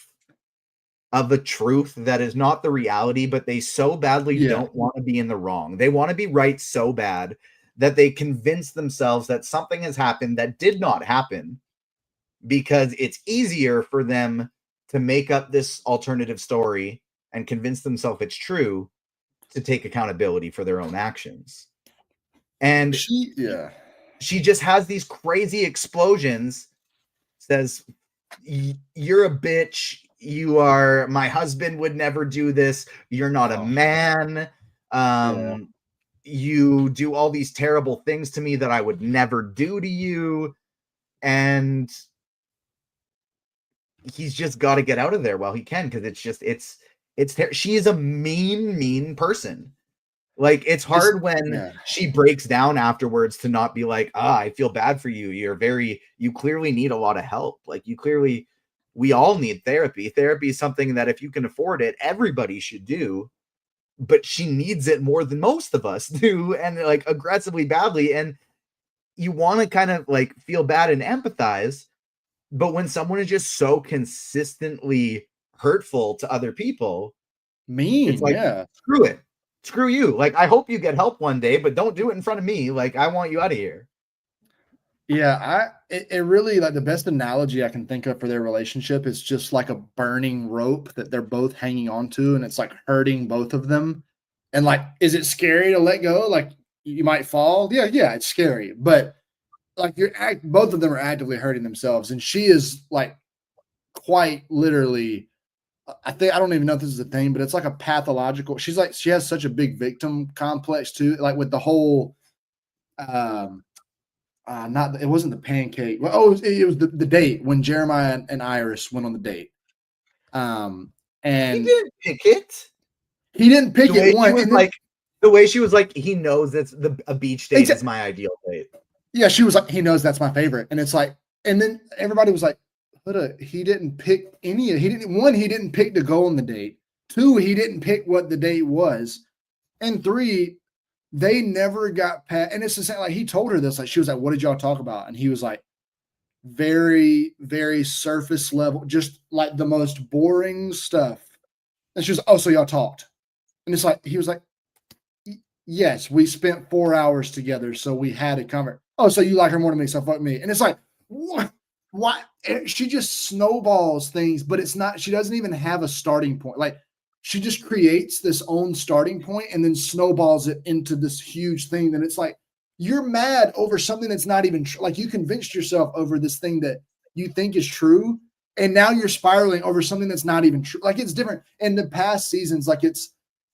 of a truth that is not the reality, but they so badly don't want to be in the wrong. They want to be right so bad that they convince themselves that something has happened that did not happen, because it's easier for them to make up this alternative story and convince themselves it's true to take accountability for their own actions. And she just has these crazy explosions, says, you're a bitch, you are, my husband would never do this, you're not a man, you do all these terrible things to me that I would never do to you, and he's just got to get out of there while he can, because she is a mean person. Like, it's hard when she breaks down afterwards to not be like, I feel bad for you. You clearly need a lot of help. Like, we all need therapy. Therapy is something that if you can afford it, everybody should do. But she needs it more than most of us do, and like aggressively badly. And you want to kind of like feel bad and empathize. But when someone is just so consistently hurtful to other people, it's like, screw it. Screw you. Like, I hope you get help one day, but don't do it in front of me. Like, I want you out of here. Yeah, it really, like, the best analogy I can think of for their relationship is just like a burning rope that they're both hanging onto, and it's like hurting both of them. And like, is it scary to let go? Like, you might fall. Yeah, it's scary, but like both of them are actively hurting themselves, and she is like quite literally. I don't even know if this is a thing, but it's like a pathological. She has such a big victim complex too, like with the whole, it wasn't the pancake. Well, it was the date when Jeremiah and Iris went on the date. And he didn't pick it. He didn't pick it. The way she was like, he knows that's a beach date is my ideal date. Yeah, she was like, he knows that's my favorite, and it's like, and then everybody was like, Huda, he didn't pick he didn't pick to go on the date. 2, he didn't pick what the date was. And 3, they never got past, and it's the same, like, he told her this, like, she was like, what did y'all talk about? And he was like, very, very surface level, just like the most boring stuff. And she was like, oh, so y'all talked. And it's like, he was like, yes, we spent 4 hours together, so we had a conversation. Oh, so you like her more than me, so fuck me. And it's like, what? Why? She just snowballs things, but it's not, she doesn't even have a starting point. Like, she just creates this own starting point and then snowballs it into this huge thing. And it's like, you're mad over something that's not even true. Like, you convinced yourself over this thing that you think is true, and now you're spiraling over something that's not even true. Like, it's different. In the past seasons, like,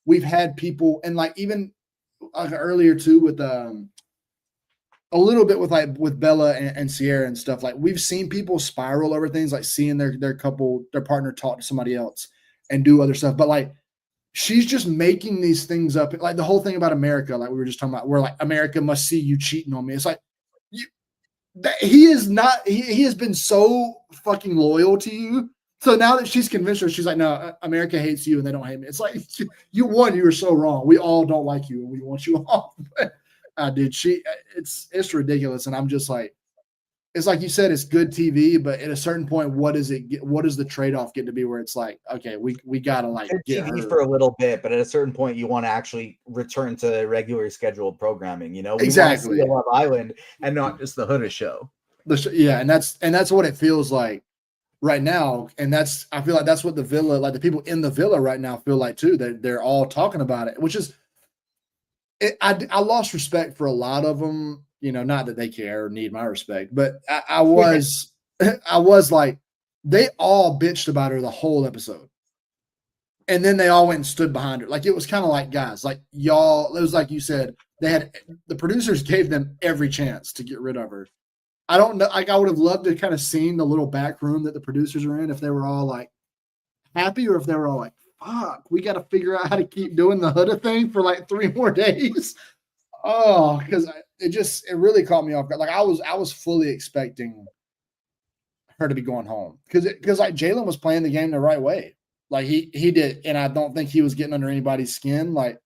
we've had people, and like even like earlier too with a little bit with Bella and Sierra and stuff, like, we've seen people spiral over things, like seeing their partner talk to somebody else and do other stuff. But like, she's just making these things up. Like the whole thing about America, like we were just talking about, where like, America must see you cheating on me. It's like, he is not, he has been so fucking loyal to you. So now that she's convinced her, she's like, no, America hates you and they don't hate me. It's like, you were so wrong. We all don't like you and we want you off. Dude, it's ridiculous. And I'm just like, it's like you said, it's good TV, but at a certain point, what does the trade-off get to be where it's like, okay, we gotta like get TV for a little bit, but at a certain point you want to actually return to regularly scheduled programming, you know? We exactly. want to see Love Island and not just the Huda show. Yeah, and that's what it feels like right now. And I feel like that's what the villa, like the people in the villa right now feel like too. They're all talking about it, which is, I lost respect for a lot of them, you know, not that they care or need my respect, but I was like, they all bitched about her the whole episode. And then they all went and stood behind her. Like, it was kind of like, guys, like, y'all, it was like you said, the producers gave them every chance to get rid of her. I don't know. Like, I would have loved to kind of seen the little back room that the producers are in, if they were all like happy or if they were all like, fuck, we got to figure out how to keep doing the Huda thing for like 3 more days. Oh, because it really caught me off guard. Like, I was fully expecting her to be going home because like Jalen was playing the game the right way. Like he did, and I don't think he was getting under anybody's skin. Like,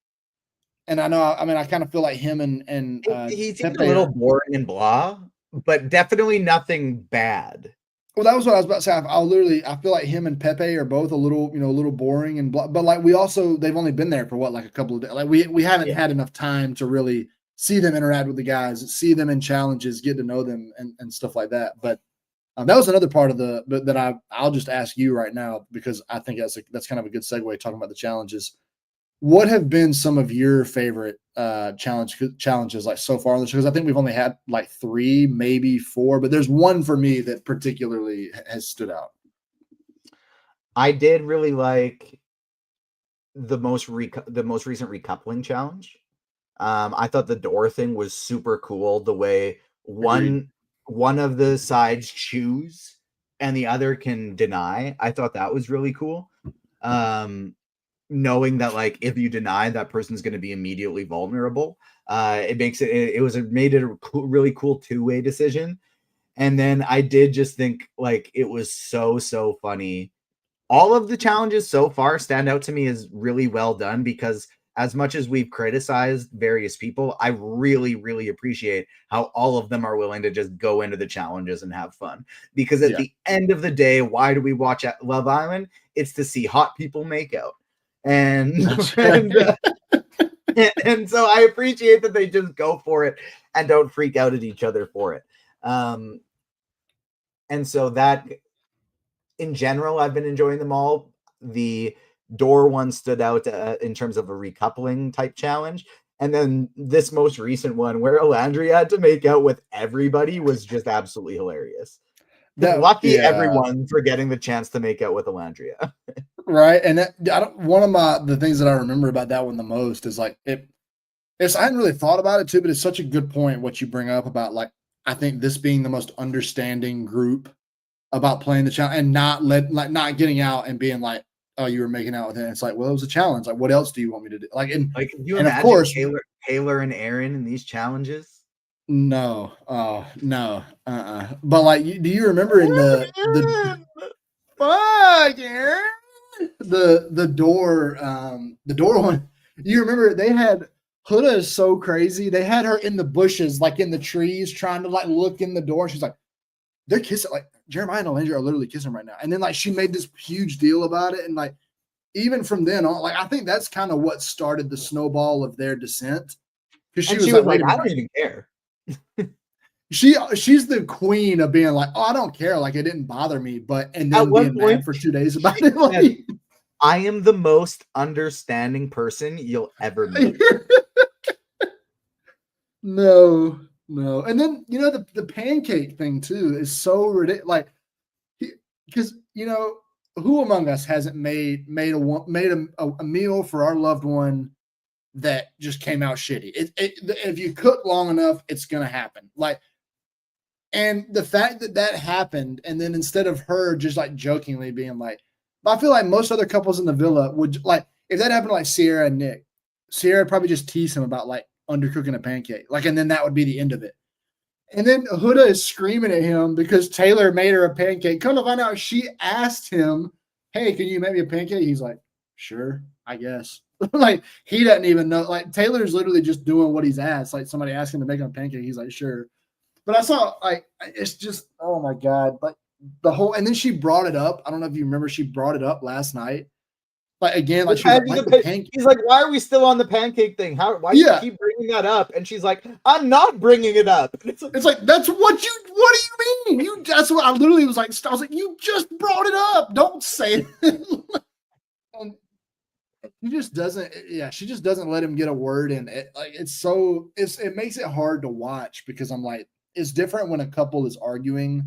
and I kind of feel like him and he's a little boring and blah, but definitely nothing bad. Well, that was what I was about to say. I feel like him and Pepe are both a little boring and blah, but like they've only been there for what, like a couple of days. Like we haven't had enough time to really see them interact with the guys, see them in challenges, get to know them and stuff like that. But That was another part of but that I'll just ask you right now, because I think that's kind of a good segue talking about the challenges. What have been some of your favorite challenges like so far on the show? Because I think we've only had like 3, maybe 4, but there's one for me that particularly has stood out. I did really like the most recent recoupling challenge. I thought the door thing was super cool. The way Agreed. one of the sides choose and the other can deny. I thought that was really cool. Knowing that like if you deny, that person's going to be immediately vulnerable. It makes made it a really cool two-way decision. And then I did just think like it was so funny. All of the challenges so far stand out to me as really well done, because as much as we've criticized various people, I really appreciate how all of them are willing to just go into the challenges and have fun. Because at the end of the day, why do we watch Love Island? It's to see hot people make out. And and so I appreciate that they just go for it and don't freak out at each other for it. And so that, in general, I've been enjoying them all. The door one stood out in terms of a recoupling type challenge. And then this most recent one where Olandria had to make out with everybody was just absolutely hilarious. Lucky everyone for getting the chance to make out with Olandria. Right. And one of the things that I remember about that one the most is like I hadn't really thought about it too, but it's such a good point what you bring up about like, I think this being the most understanding group about playing the challenge and not getting out and being like, oh, you were making out with him. It's like, well, it was a challenge. Like, what else do you want me to do? Like, can you imagine of course, Taylor and Aaron in these challenges? No. Oh, no. But like, do you remember in the fuck, Aaron? The door one? You remember they had Huda is so crazy. They had her in the bushes, like in the trees, trying to like look in the door. She's like, they're kissing. Like Jeremiah and Olandria are literally kissing right now. And then like she made this huge deal about it, and like even from then on, like I think that's kind of what started the snowball of their descent. Because she was like, I don't even care. She's the queen of being like, oh, I don't care. Like it didn't bother me, and then being mad for 2 days about it. Like, I am the most understanding person you'll ever meet. No. And then, the pancake thing too is so ridiculous. Like, because, who among us hasn't made a meal for our loved one that just came out shitty? If you cook long enough, it's going to happen. Like, and the fact that happened, and then instead of her just like jokingly being like, I feel like most other couples in the villa would like, if that happened to like Sierra and Nick, Sierra would probably just tease him about like undercooking a pancake. Like, and then that would be the end of it. And then Huda is screaming at him because Taylor made her a pancake. Come to find out, she asked him, hey, can you make me a pancake? He's like, sure, I guess. Like, he doesn't even know. Like, Taylor's literally just doing what he's asked. Like, somebody asked him to make him a pancake. He's like, sure. But I saw, like, it's just, oh my God. Like, and then she brought it up. I don't know if you remember, she brought it up last night. Like, again, like, he's like, why are we still on the pancake thing? Why do you keep bringing that up? And she's like, I'm not bringing it up. It's like, that's what do you mean? That's what I literally was like, I was like, you just brought it up. Don't say it. And she just doesn't let him get a word in. It makes it hard to watch, because I'm like, it's different when a couple is arguing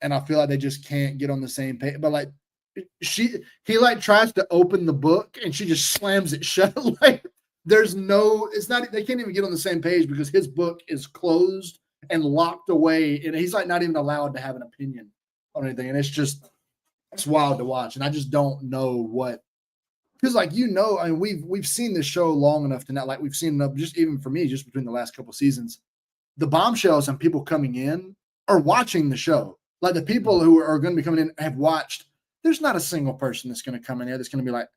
and I feel like they just can't get on the same page. But like, he like tries to open the book and she just slams it shut. Like, they can't even get on the same page because his book is closed and locked away, and he's like not even allowed to have an opinion on anything. And it's wild to watch. And I just don't know what, because like, I mean, we've seen this show long enough to not, like, we've seen enough, just even for me, just between the last couple seasons, the bombshells and people coming in are watching the show. Like, the people who are going to be coming in have watched. There's not a single person that's going to come in there that's going to be like,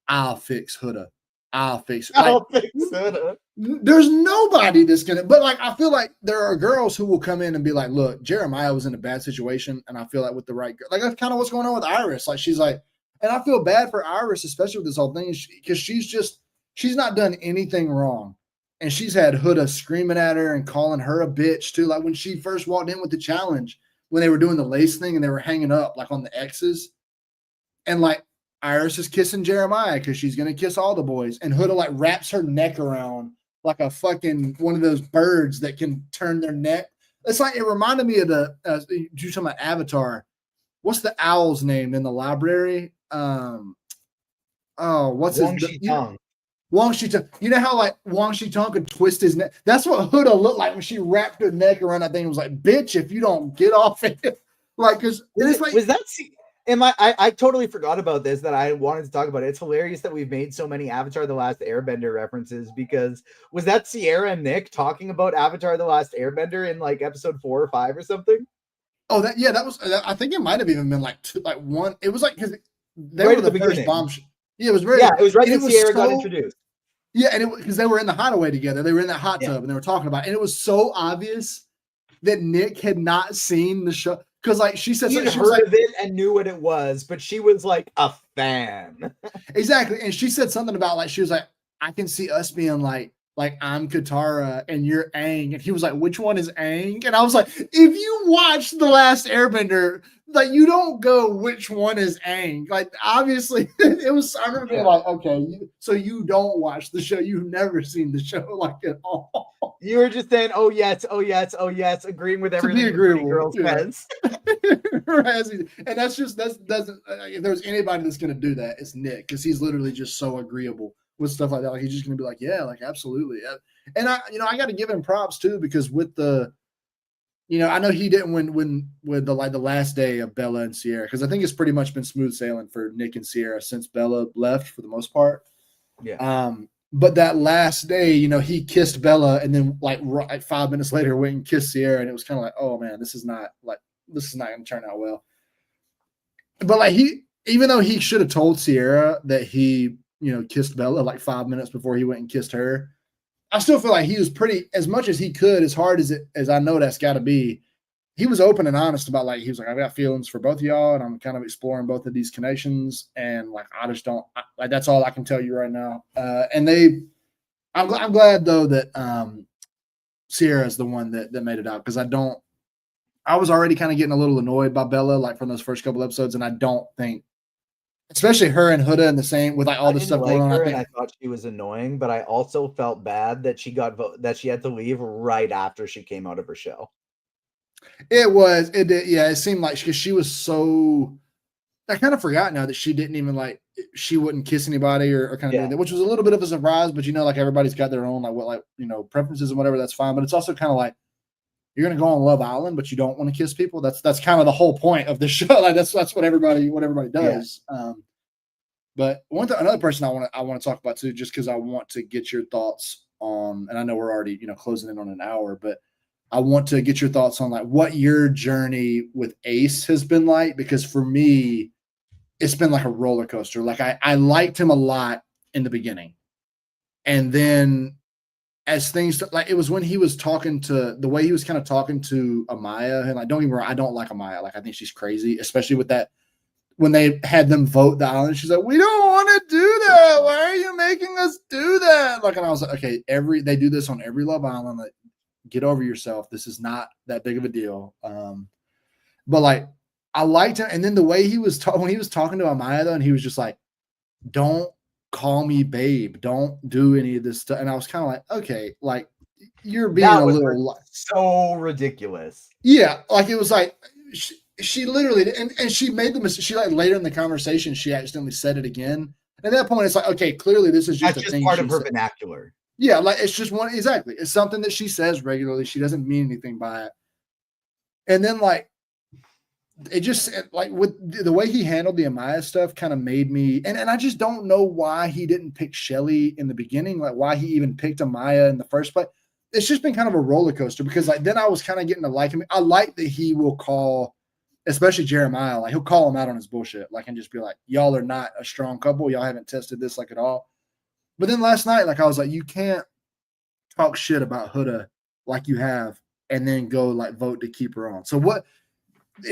I'll fix Huda. I'll fix Huda. There's nobody that's going to, but like, I feel like there are girls who will come in and be like, look, Jeremiah was in a bad situation, and I feel like with the right girl, like, that's kind of what's going on with Iris. Like, she's like, and I feel bad for Iris, especially with this whole thing, because she's not done anything wrong. And she's had Huda screaming at her and calling her a bitch too. Like, when she first walked in with the challenge, when they were doing the lace thing and they were hanging up like on the X's, and like Iris is kissing Jeremiah because she's gonna kiss all the boys, and Huda like wraps her neck around like a fucking one of those birds that can turn their neck. It's like it reminded me of the you talking about Avatar. What's the owl's name in the library? What's Wang his Shi Tong. Wang Shitong. You know how like Wang Shitong could twist his neck? That's what Huda looked like when she wrapped her neck around that thing. It was like, bitch, if you don't get off it. Like, because it's like, was that I totally forgot about this, that I wanted to talk about it. It's hilarious that we've made so many Avatar The Last Airbender references, because was that Sierra and Nick talking about Avatar The Last Airbender in like episode 4 or 5 or something? oh, that was, I think it might have even been like two, like one. It was like, because they Right were at the the first beginning. bomb. Yeah, it was very, Yeah, it was right and when Sierra got introduced. Yeah, and it because they were in the hideaway together. They were in that hot tub and they were talking about it. And it was so obvious that Nick had not seen the show. Because like she said, He had heard of it and knew what it was, but she was like a fan. Exactly. And she said something about like, she was like, I can see us being like I'm Katara and you're Aang. And he was like, which one is Aang? And I was like, if you watch The Last Airbender, like you don't go, which one is Aang? Like obviously it was, I remember being like, okay, so you don't watch the show. You've never seen the show like at all. You were just saying, oh yes, agreeing with everything the pretty girl says. And that's if there's anybody that's going to do that, it's Nick, because he's literally just so agreeable with stuff like that. Like he's just going to be like, yeah, like absolutely. And I got to give him props too, because with the, I know he didn't win with the last day of Bella and Sierra, because I think it's pretty much been smooth sailing for Nick and Sierra since Bella left for the most part. Yeah. But that last day, he kissed Bella, and then like 5 minutes later went and kissed Sierra, and it was kind of like, oh man, this is not going to turn out well. But like even though he should have told Sierra that he, kissed Bella like 5 minutes before he went and kissed her, I still feel like he was pretty, as much as he could, as hard as I know that's got to be. He was open and honest about like, he was like, I've got feelings for both of y'all, and I'm kind of exploring both of these connections, and like I just don't like, that's all I can tell you right now. And I'm glad though that Sierra is the one that made it out, because I was already kind of getting a little annoyed by Bella like from those first couple episodes, and I don't think, especially her and Huda in the same with like all this stuff going on. I thought she was annoying, but I also felt bad that she had to leave right after she came out of her shell. It did. Yeah, it seemed like she was so. I kind of forgot now that she didn't even like, she wouldn't kiss anybody or kind of doing that, which was a little bit of a surprise. But like everybody's got their own preferences and whatever. That's fine. But it's also kind of like, you're gonna go on Love Island, but you don't want to kiss people. That's kind of the whole point of the show. Like that's what everybody does. Yeah. But another person I want to talk about too, just because I want to get your thoughts on, and I know we're already closing in on an hour, but I want to get your thoughts on like what your journey with Ace has been like, because for me, it's been like a roller coaster. Like I liked him a lot in the beginning, and then as things like, it was when he was talking to, the way he was kind of talking to Amaya, and like, don't get me wrong, I don't like Amaya. Like I think she's crazy, especially with that, when they had them vote the island, she's like, we don't want to do that. Why are you making us do that? Like, and I was like, okay, they do this on every Love Island. Like, get over yourself. This is not that big of a deal. But like, I liked him. And then the way he was when he was talking to Amaya though, and he was just like, don't call me babe. Don't do any of this stuff. And I was kind of like, okay, like you're being a little so ridiculous. Yeah. Like it was like, she literally, and she made the mistake. She like later in the conversation, she accidentally said it again. And at that point, it's like, okay, clearly this is just part of her vernacular. Yeah, like it's just one, exactly. It's something that she says regularly. She doesn't mean anything by it. And then like, it just like with the way he handled the Amaya stuff kind of made me, and I just don't know why he didn't pick Shelley in the beginning, like why he even picked Amaya in the first place. It's just been kind of a roller coaster, because like then I was kind of getting to like him. I like that he will call, especially Jeremiah, like he'll call him out on his bullshit, like, and just be like, y'all are not a strong couple. Y'all haven't tested this like at all. But then last night, like I was like, you can't talk shit about Huda like you have and then go like vote to keep her on. So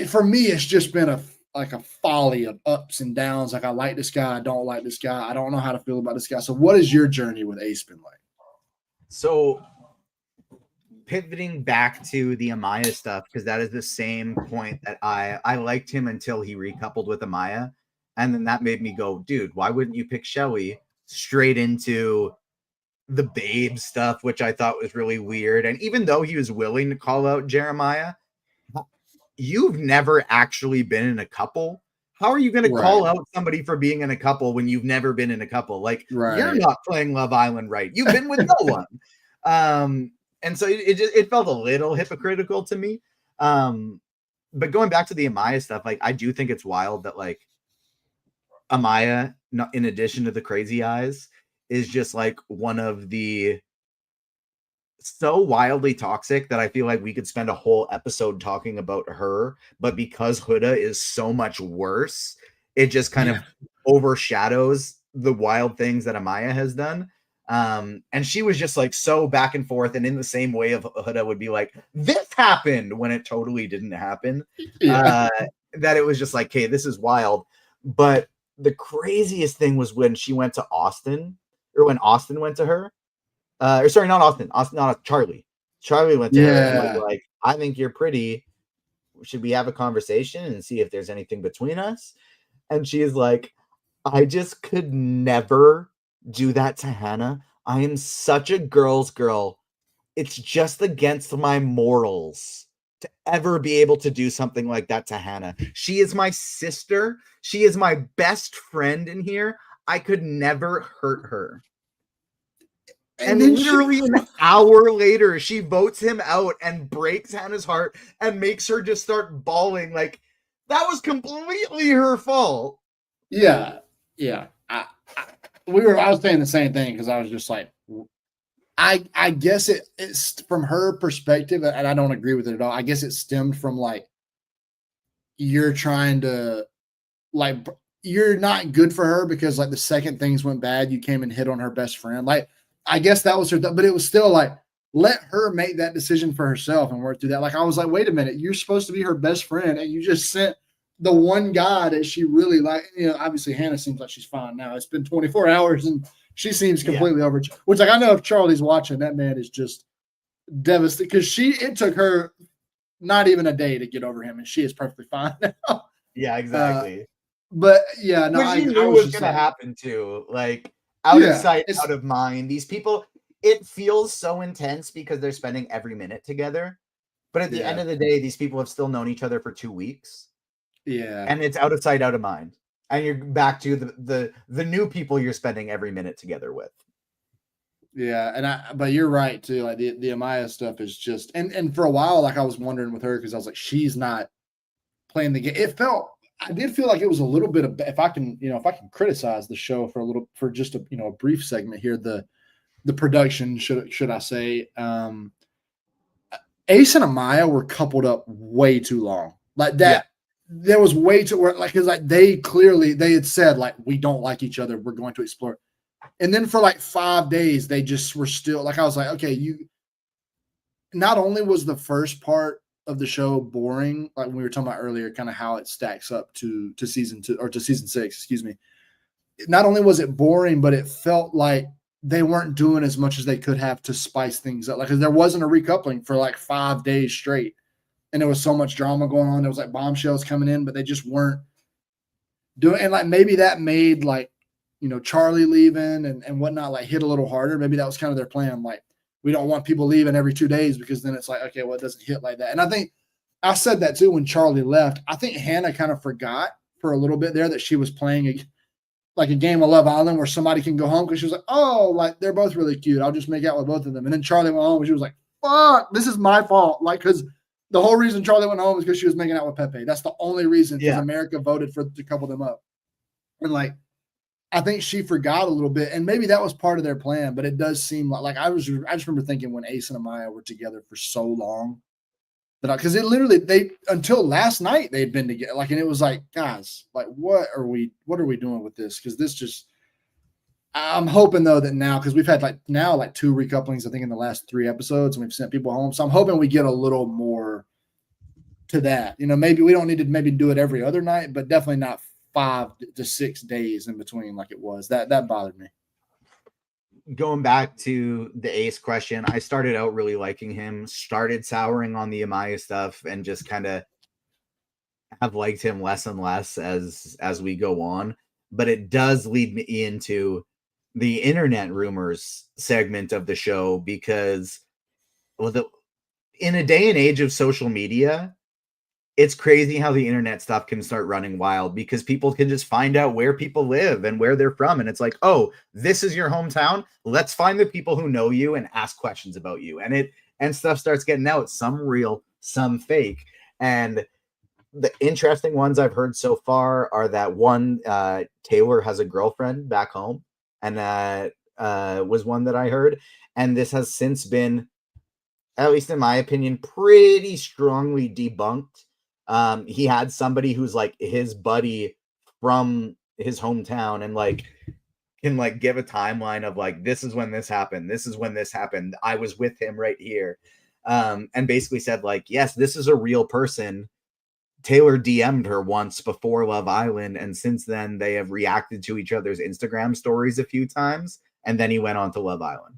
for me, it's just been a folly of ups and downs. Like I like this guy, I don't like this guy, I don't know how to feel about this guy. So what is your journey with Ace been like? So pivoting back to the Amaya stuff, because that is the same point that I liked him until he recoupled with Amaya, and then that made me go, dude, why wouldn't you pick Shelley straight into the babe stuff, which I thought was really weird. And even though he was willing to call out Jeremiah, you've never actually been in a couple. How are you going to call out somebody for being in a couple when you've never been in a couple? Like, you're not playing Love Island right. You've been with no one. And so it felt a little hypocritical to me. But going back to the Amaya stuff, like, I do think it's wild that, like, Amaya, in addition to the crazy eyes, is just like one of the so wildly toxic that I feel like we could spend a whole episode talking about her, but because Huda is so much worse, it just kind of overshadows the wild things that Amaya has done. And she was just like so back and forth, and in the same way of Huda would be like, this happened when it totally didn't happen. That it was just like, okay, this is wild. But the craziest thing was when she went to Austin, or when Austin went to her. Or sorry, not Austin, not Charlie. Charlie went to her and was like, I think you're pretty. Should we have a conversation and see if there's anything between us? And she is like, I just could never do that to Hannah. I am such a girl's girl. It's just against my morals to ever be able to do something like that to Hannah. She is my sister. She is my best friend in here. I could never hurt her. And literally an hour later, she votes him out and breaks Hannah's heart and makes her just start bawling. Like, that was completely her fault. Yeah. I was saying the same thing, because I was just like, I guess it's from her perspective, and I don't agree with it at all. I guess it stemmed from, like, you're trying to, like, you're not good for her because, like, the second things went bad, you came and hit on her best friend. Like, I guess that was her, but it was still like, let her make that decision for herself and work through that. Like, I was like, wait a minute, you're supposed to be her best friend, and you just sent the one guy that she really like. Obviously Hannah seems like she's fine now. It's been 24 hours and she seems completely over. Which, like, I know if Charlie's watching, that man is just devastated, because it took her not even a day to get over him, and she is perfectly fine now. Yeah, exactly. But yeah, no, I knew was going to happen too. Like, out of sight, out of mind. These people, it feels so intense because they're spending every minute together. But at the end of the day, these people have still known each other for 2 weeks. Yeah. And it's out of sight, out of mind. And you're back to the new people you're spending every minute together with. Yeah, but you're right too. Like, the Amaya stuff is just, and for a while, like, I was wondering with her, because I was like, she's not playing the game. I did feel like it was a little bit of, if I can criticize the show for just a brief segment here, the production, should I say, Ace and Amaya were coupled up way too long. Like that, there was way too, like, because, like, they had said, like, we don't like each other, we're going to explore. And then for like 5 days, they just were still, like, I was like, okay, not only was the first part of the show boring, like we were talking about earlier, kind of how it stacks up to season 2 or to season 6, excuse me. Not only was it boring, but it felt like they weren't doing as much as they could have to spice things up. Like, because there wasn't a recoupling for like 5 days straight, and there was so much drama going on. There was like bombshells coming in, but they just weren't doing. And like, maybe that made, like, Charlie leaving and whatnot, like, hit a little harder. Maybe that was kind of their plan. Like, we don't want people leaving every 2 days, because then it's like, okay, well, it doesn't hit like that. And I think I said that too when Charlie left. I think Hannah kind of forgot for a little bit there that she was playing a game of Love Island where somebody can go home, because she was like, oh, like, they're both really cute, I'll just make out with both of them. And then Charlie went home and she was like, fuck, this is my fault. Like, because the whole reason Charlie went home is because she was making out with Pepe. That's the only reason, because America voted to couple them up. And, like, I think she forgot a little bit, and maybe that was part of their plan. But it does seem like I just remember thinking when Ace and Amaya were together for so long, because it literally, until last night they'd been together. Like, and it was like, guys, like, what are we doing with this? Because this just, I'm hoping though that now, because we've had like 2 recouplings, I think, in the last 3 episodes, and we've sent people home. So I'm hoping we get a little more to that. Maybe we don't need to do it every other night, but definitely not 5 to 6 days in between like it was. That bothered me. going back to the Ace question, I started out really liking him, started souring on the Amaya stuff, and just kind of have liked him less and less as we go on. But it does lead me into the internet rumors segment of the show because, well, in a day and age of social media, it's crazy how the internet stuff can start running wild because people can just find out where people live and where they're from. And it's like, oh, this is your hometown. Let's find the people who know you and ask questions about you. And stuff starts getting out, some real, some fake. And the interesting ones I've heard so far are that one, Taylor has a girlfriend back home. And that was one that I heard. And this has since been, at least in my opinion, pretty strongly debunked. He had somebody who's like his buddy from his hometown and like can like give a timeline of like, this is when this happened. This is when this happened. I was with him right here. And basically said like, yes, this is a real person. Taylor DM'd her once before Love Island. And since then they have reacted to each other's Instagram stories a few times. And then he went on to Love Island.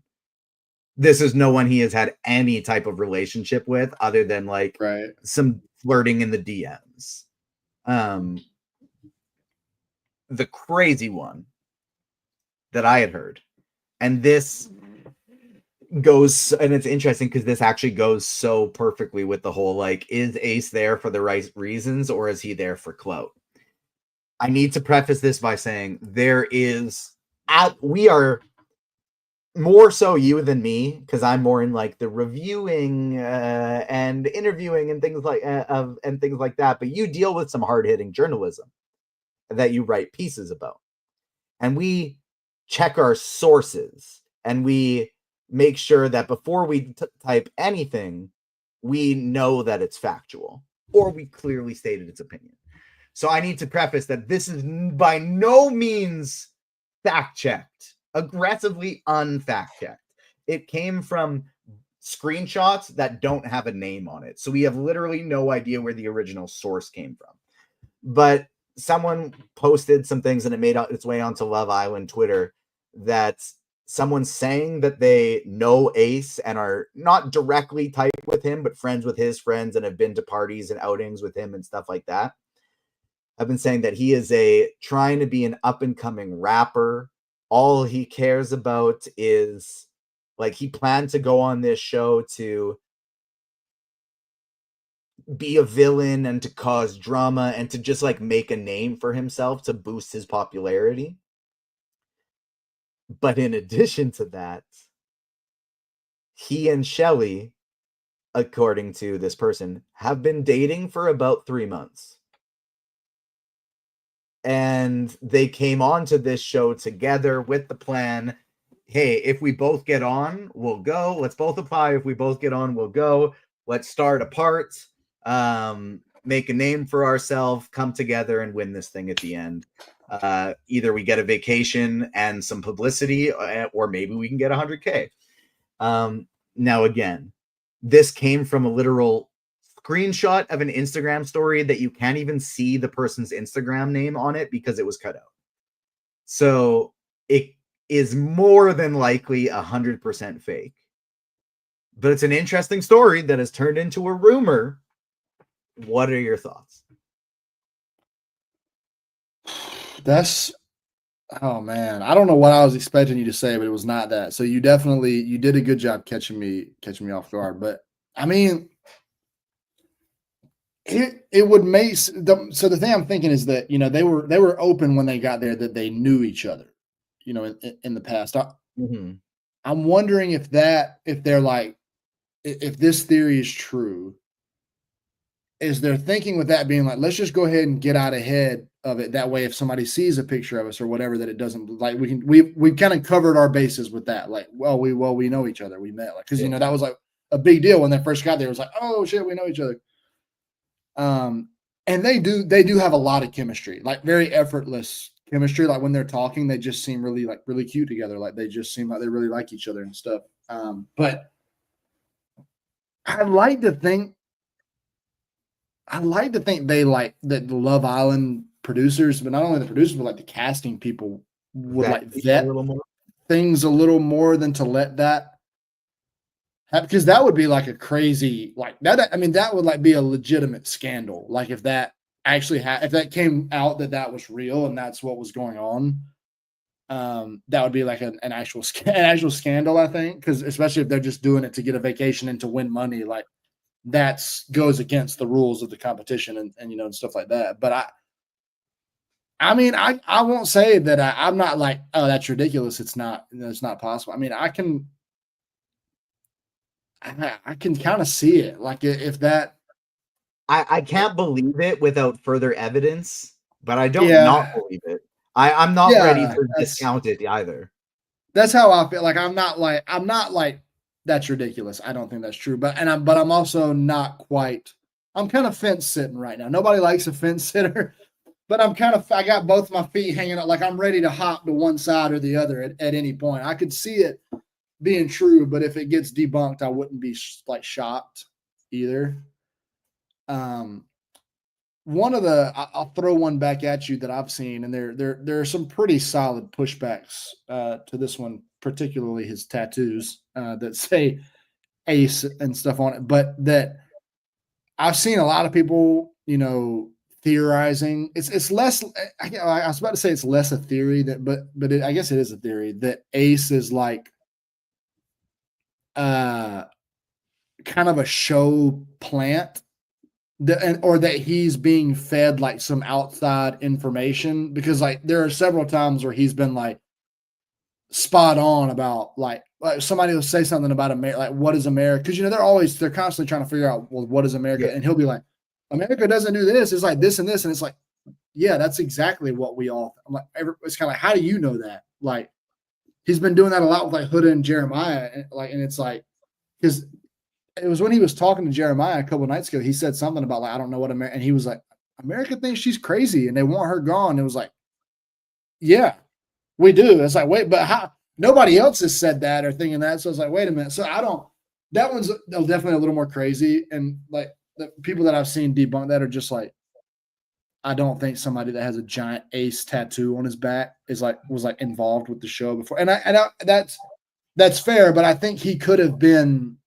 This is no one he has had any type of relationship with other than like some flirting in the DMs. The crazy one that I had heard, and this goes, and it's interesting because this actually goes so perfectly with the whole like, is Ace there for the right reasons or is he there for clout? I need to preface this by saying we are more so you than me because I'm more in like the reviewing and interviewing and things like that. But you deal with some hard hitting journalism that you write pieces about, and we check our sources and we make sure that before we type anything, we know that it's factual or we clearly stated its opinion. So I need to preface that this is by no means fact checked. Aggressively unfact checked. It came from screenshots that don't have a name on it. So we have literally no idea where the original source came from. But someone posted some things and it made its way onto Love Island Twitter that someone's saying that they know Ace and are not directly tight with him, but friends with his friends and have been to parties and outings with him and stuff like that. I've been saying that he is trying to be an up and coming rapper. All he cares about is like he planned to go on this show to be a villain and to cause drama and to just like make a name for himself to boost his popularity. But in addition to that, he and Shelley, according to this person, have been dating for about 3 months. And they came onto this show together with the plan, hey, if we both get on, we'll go. Let's both apply. If we both get on, we'll go. Let's start apart, make a name for ourselves, come together and win this thing at the end. Either we get a vacation and some publicity, or maybe we can get 100K. Now, again, this came from a literal screenshot of an Instagram story that you can't even see the person's Instagram name on it because it was cut out. So it is more than likely 100% fake. But it's an interesting story that has turned into a rumor. What are your thoughts? Oh man, I don't know what I was expecting you to say, but it was not that. So you did a good job catching me off guard. But I mean, it would make so the thing I'm thinking is that they were open when they got there that they knew each other, in the past. I'm wondering if they're like, if this theory is true, is they're thinking with that being like, let's just go ahead and get out ahead of it. That way, if somebody sees a picture of us or whatever, that it doesn't like we've kind of covered our bases with that. Like, we know each other. We met, like, because that was like a big deal when they first got there. It was like, oh shit, we know each other. And they do have a lot of chemistry, like very effortless chemistry. Like when they're talking, they just seem really cute together. Like they just seem like they really like each other and stuff. But I like to think they like that the Love Island producers, but not only the producers, but like the casting people would vet a little more. things a little more than to let that happen, because that would be like a crazy like that. I mean, that would like be a legitimate scandal. Like if that actually if that came out that was real and that's what was going on, that would be like an actual an actual scandal, I think, because especially if they're just doing it to get a vacation and to win money, like that's goes against the rules of the competition and and stuff like that. But I mean, I won't say that I'm not like, oh, that's ridiculous. It's not possible. I mean, I can kind of see it. Like if that, I can't believe it without further evidence, but I don't not yeah, believe it. I'm not ready yeah, to discount it either. that's how I feel. Like I'm not like that's ridiculous. I don't think that's true. But I'm also not quite. I'm kind of fence sitting right now. Nobody likes a fence sitter, but I got both my feet hanging out. Like I'm ready to hop to one side or the other at any point. I could see it being true, but if it gets debunked, I wouldn't be like shocked either. Um, one of the I'll throw one back at you that I've seen, and there are some pretty solid pushbacks to this one, particularly his tattoos that say Ace and stuff on it, but that I've seen a lot of people, theorizing. It's less. I was about to say it's less a theory but I guess it is a theory that Ace is like uh kind of a show plant or that he's being fed like some outside information, because like there are several times where he's been like spot on about like somebody will say something about America, like what is America? Because they're constantly trying to figure out, well, what is America? Yeah. And he'll be like, America doesn't do this. It's like this and this, and it's like, yeah, that's exactly what we all. I'm like, it's kind of like, how do you know that? Like, he's been doing that a lot with like Huda and Jeremiah, and it's like, because it was when he was talking to Jeremiah a couple of nights ago, he said something about like, I don't know what America, and he was like, America thinks she's crazy and they want her gone. It was like, yeah, we do. It's like, wait, but how? Nobody else has said that or thinking that. So it's like, wait a minute. So I don't. That one's definitely a little more crazy, and like the people that I've seen debunk that are just like, I don't think somebody that has a giant Ace tattoo on his back was like involved with the show before. That's fair, but I think he could have been,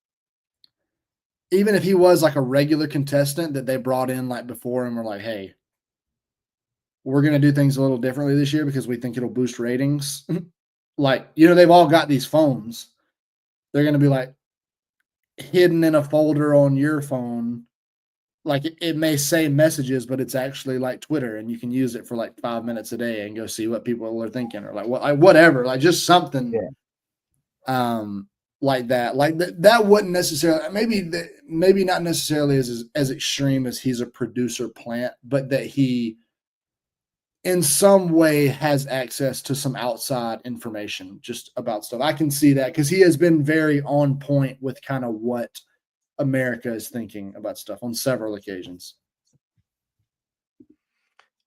even if he was like a regular contestant that they brought in like before and were like, hey, we're going to do things a little differently this year because we think it'll boost ratings. Like, they've all got these phones. They're going to be like hidden in a folder on your phone. Like it may say messages, but it's actually like Twitter, and you can use it for like 5 minutes a day and go see what people are thinking, or like whatever, like just something like that. Like that wouldn't necessarily, maybe not necessarily as extreme as he's a producer plant, but that he in some way has access to some outside information just about stuff. I can see that because he has been very on point with kind of what America is thinking about stuff on several occasions.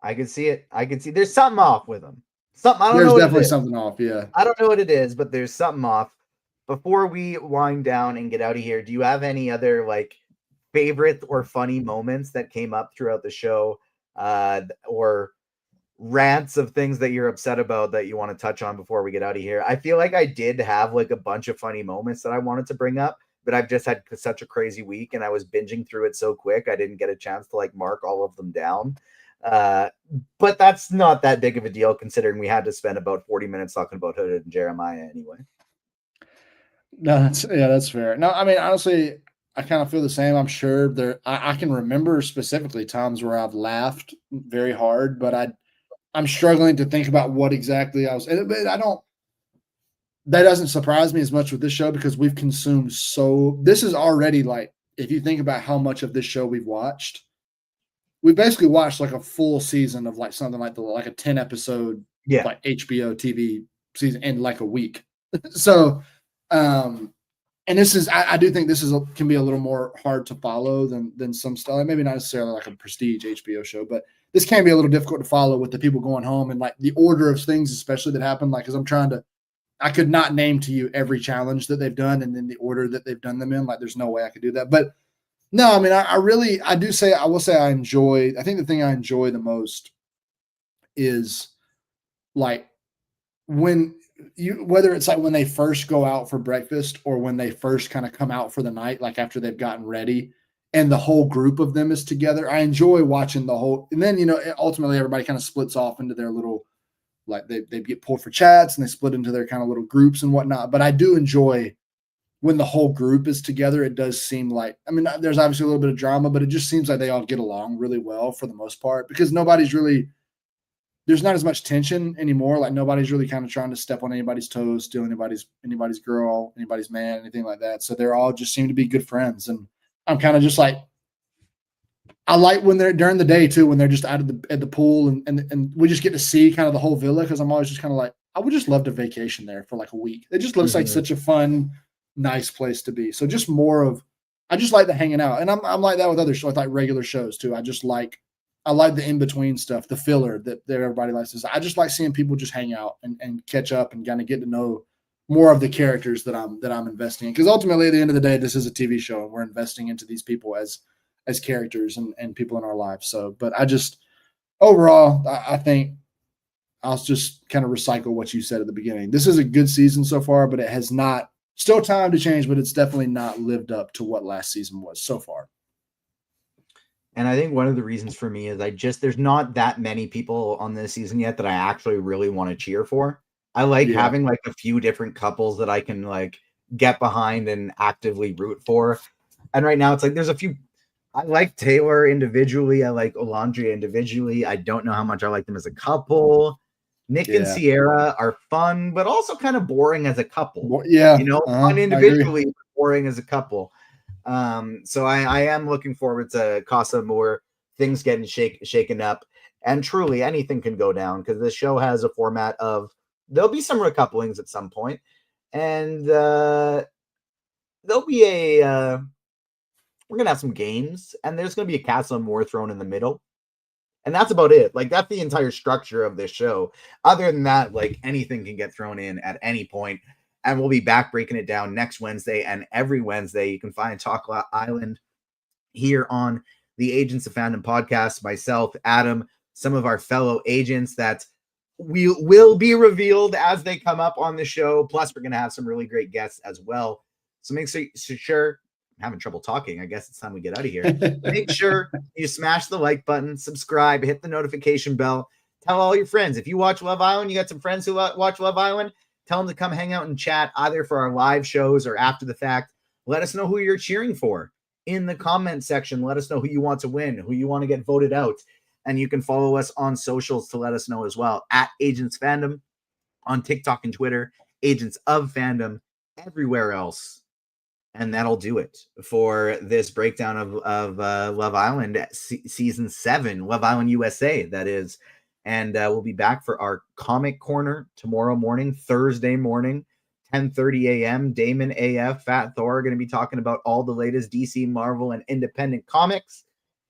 I can see it. I can see there's something off with him. Something, I don't There's know what it definitely is. something off. Yeah. I don't know what it is, but there's something off. Before we wind down and get out of here, do you have any other like favorite or funny moments that came up throughout the show, or rants of things that you're upset about that you want to touch on before we get out of here? I feel like I did have like a bunch of funny moments that I wanted to bring up, but I've just had such a crazy week and I was binging through it so quick I didn't get a chance to like mark all of them down. Uh, but that's not that big of a deal considering we had to spend about 40 minutes talking about Hood and Jeremiah anyway. No, that's fair. No, I mean, honestly, I kind of feel the same. I'm sure I can remember specifically times where I've laughed very hard, but I'm struggling to think about what exactly I was. But I don't. That doesn't surprise me as much with this show because we've consumed so. This is already like, if you think about how much of this show we've watched, we basically watched like a full season of like something like a 10 episode like HBO TV season in like a week. So, and this is I do think this can be a little more hard to follow than some stuff. Maybe not necessarily like a prestige HBO show, but this can be a little difficult to follow with the people going home and like the order of things, especially that happen. Like, because I could not name to you every challenge that they've done and then the order that they've done them in. Like, there's no way I could do that. But no, I mean, I will say I think the thing I enjoy the most is like when whether it's like when they first go out for breakfast or when they first kind of come out for the night, like after they've gotten ready and the whole group of them is together. I enjoy watching the whole, and then, ultimately everybody kind of splits off into their little, like they get pulled for chats and they split into their kind of little groups and whatnot. But I do enjoy when the whole group is together. It does seem like, I mean, there's obviously a little bit of drama, but it just seems like they all get along really well for the most part, because there's not as much tension anymore. Like nobody's really kind of trying to step on anybody's toes, steal anybody's girl, anybody's man, anything like that. So they're all just seem to be good friends. And I'm kind of just like, I like when they're during the day too, when they're just out at the pool and we just get to see kind of the whole villa. Cause I'm always just kind of like, I would just love to vacation there for like a week. It just looks like such a fun, nice place to be. So just I just like the hanging out. And I'm like that with other shows, like regular shows too. I like the in-between stuff, the filler that everybody likes to say. I just like seeing people just hang out and catch up and kind of get to know more of the characters that I'm investing in. Because ultimately, at the end of the day, this is a TV show, and we're investing into these people as characters and people in our lives. So, but overall, I think I'll just kind of recycle what you said at the beginning. This is a good season so far, but it has not, still time to change, but it's definitely not lived up to what last season was so far. And I think one of the reasons for me is there's not that many people on this season yet that I actually really want to cheer for. I like having like a few different couples that I can like get behind and actively root for. And right now it's like there's a few. I like Taylor individually. I like Olandria individually. I don't know how much I like them as a couple. Nick and Sierra are fun, but also kind of boring as a couple. Fun individually, but boring as a couple. So I am looking forward to Casa Moore, things getting shaken up, and truly anything can go down because this show has a format of there'll be some recouplings at some point, and there'll be we're gonna have some games, and there's gonna be a Casa Moore thrown in the middle, and that's about it. Like that's the entire structure of this show. Other than that, like anything can get thrown in at any point. And we'll be back breaking it down next Wednesday and every Wednesday. You can find Talk Island here on the Agents of Fandom podcast. Myself, Adam, some of our fellow agents that will be revealed as they come up on the show. Plus, we're going to have some really great guests as well. So make sure I'm having trouble talking. I guess it's time we get out of here. Make sure you smash the like button, subscribe, hit the notification bell. Tell all your friends. If you watch Love Island, you got some friends who watch Love Island, tell them to come hang out and chat either for our live shows or after the fact. Let us know who you're cheering for in the comment section. Let us know who you want to win, who you want to get voted out. And you can follow us on socials to let us know as well. At Agents Fandom on TikTok and Twitter, Agents of Fandom everywhere else. And that'll do it for this breakdown of Love Island season 7, Love Island USA, that is. And we'll be back for our comic corner tomorrow morning, Thursday morning, 10:30 a.m. Damon AF, Fat Thor are going to be talking about all the latest DC, Marvel, and independent comics,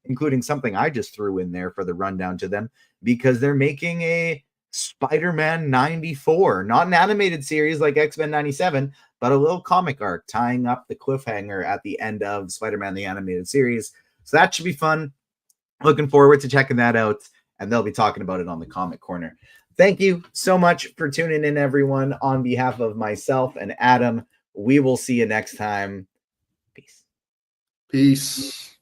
including something I just threw in there for the rundown to them, because they're making a Spider-Man 94, not an animated series like X-Men 97, but a little comic arc tying up the cliffhanger at the end of Spider-Man the Animated Series. So that should be fun. Looking forward to checking that out. And they'll be talking about it on the Comic Corner. Thank you so much for tuning in, everyone. On behalf of myself and Adam, we will see you next time. Peace. Peace.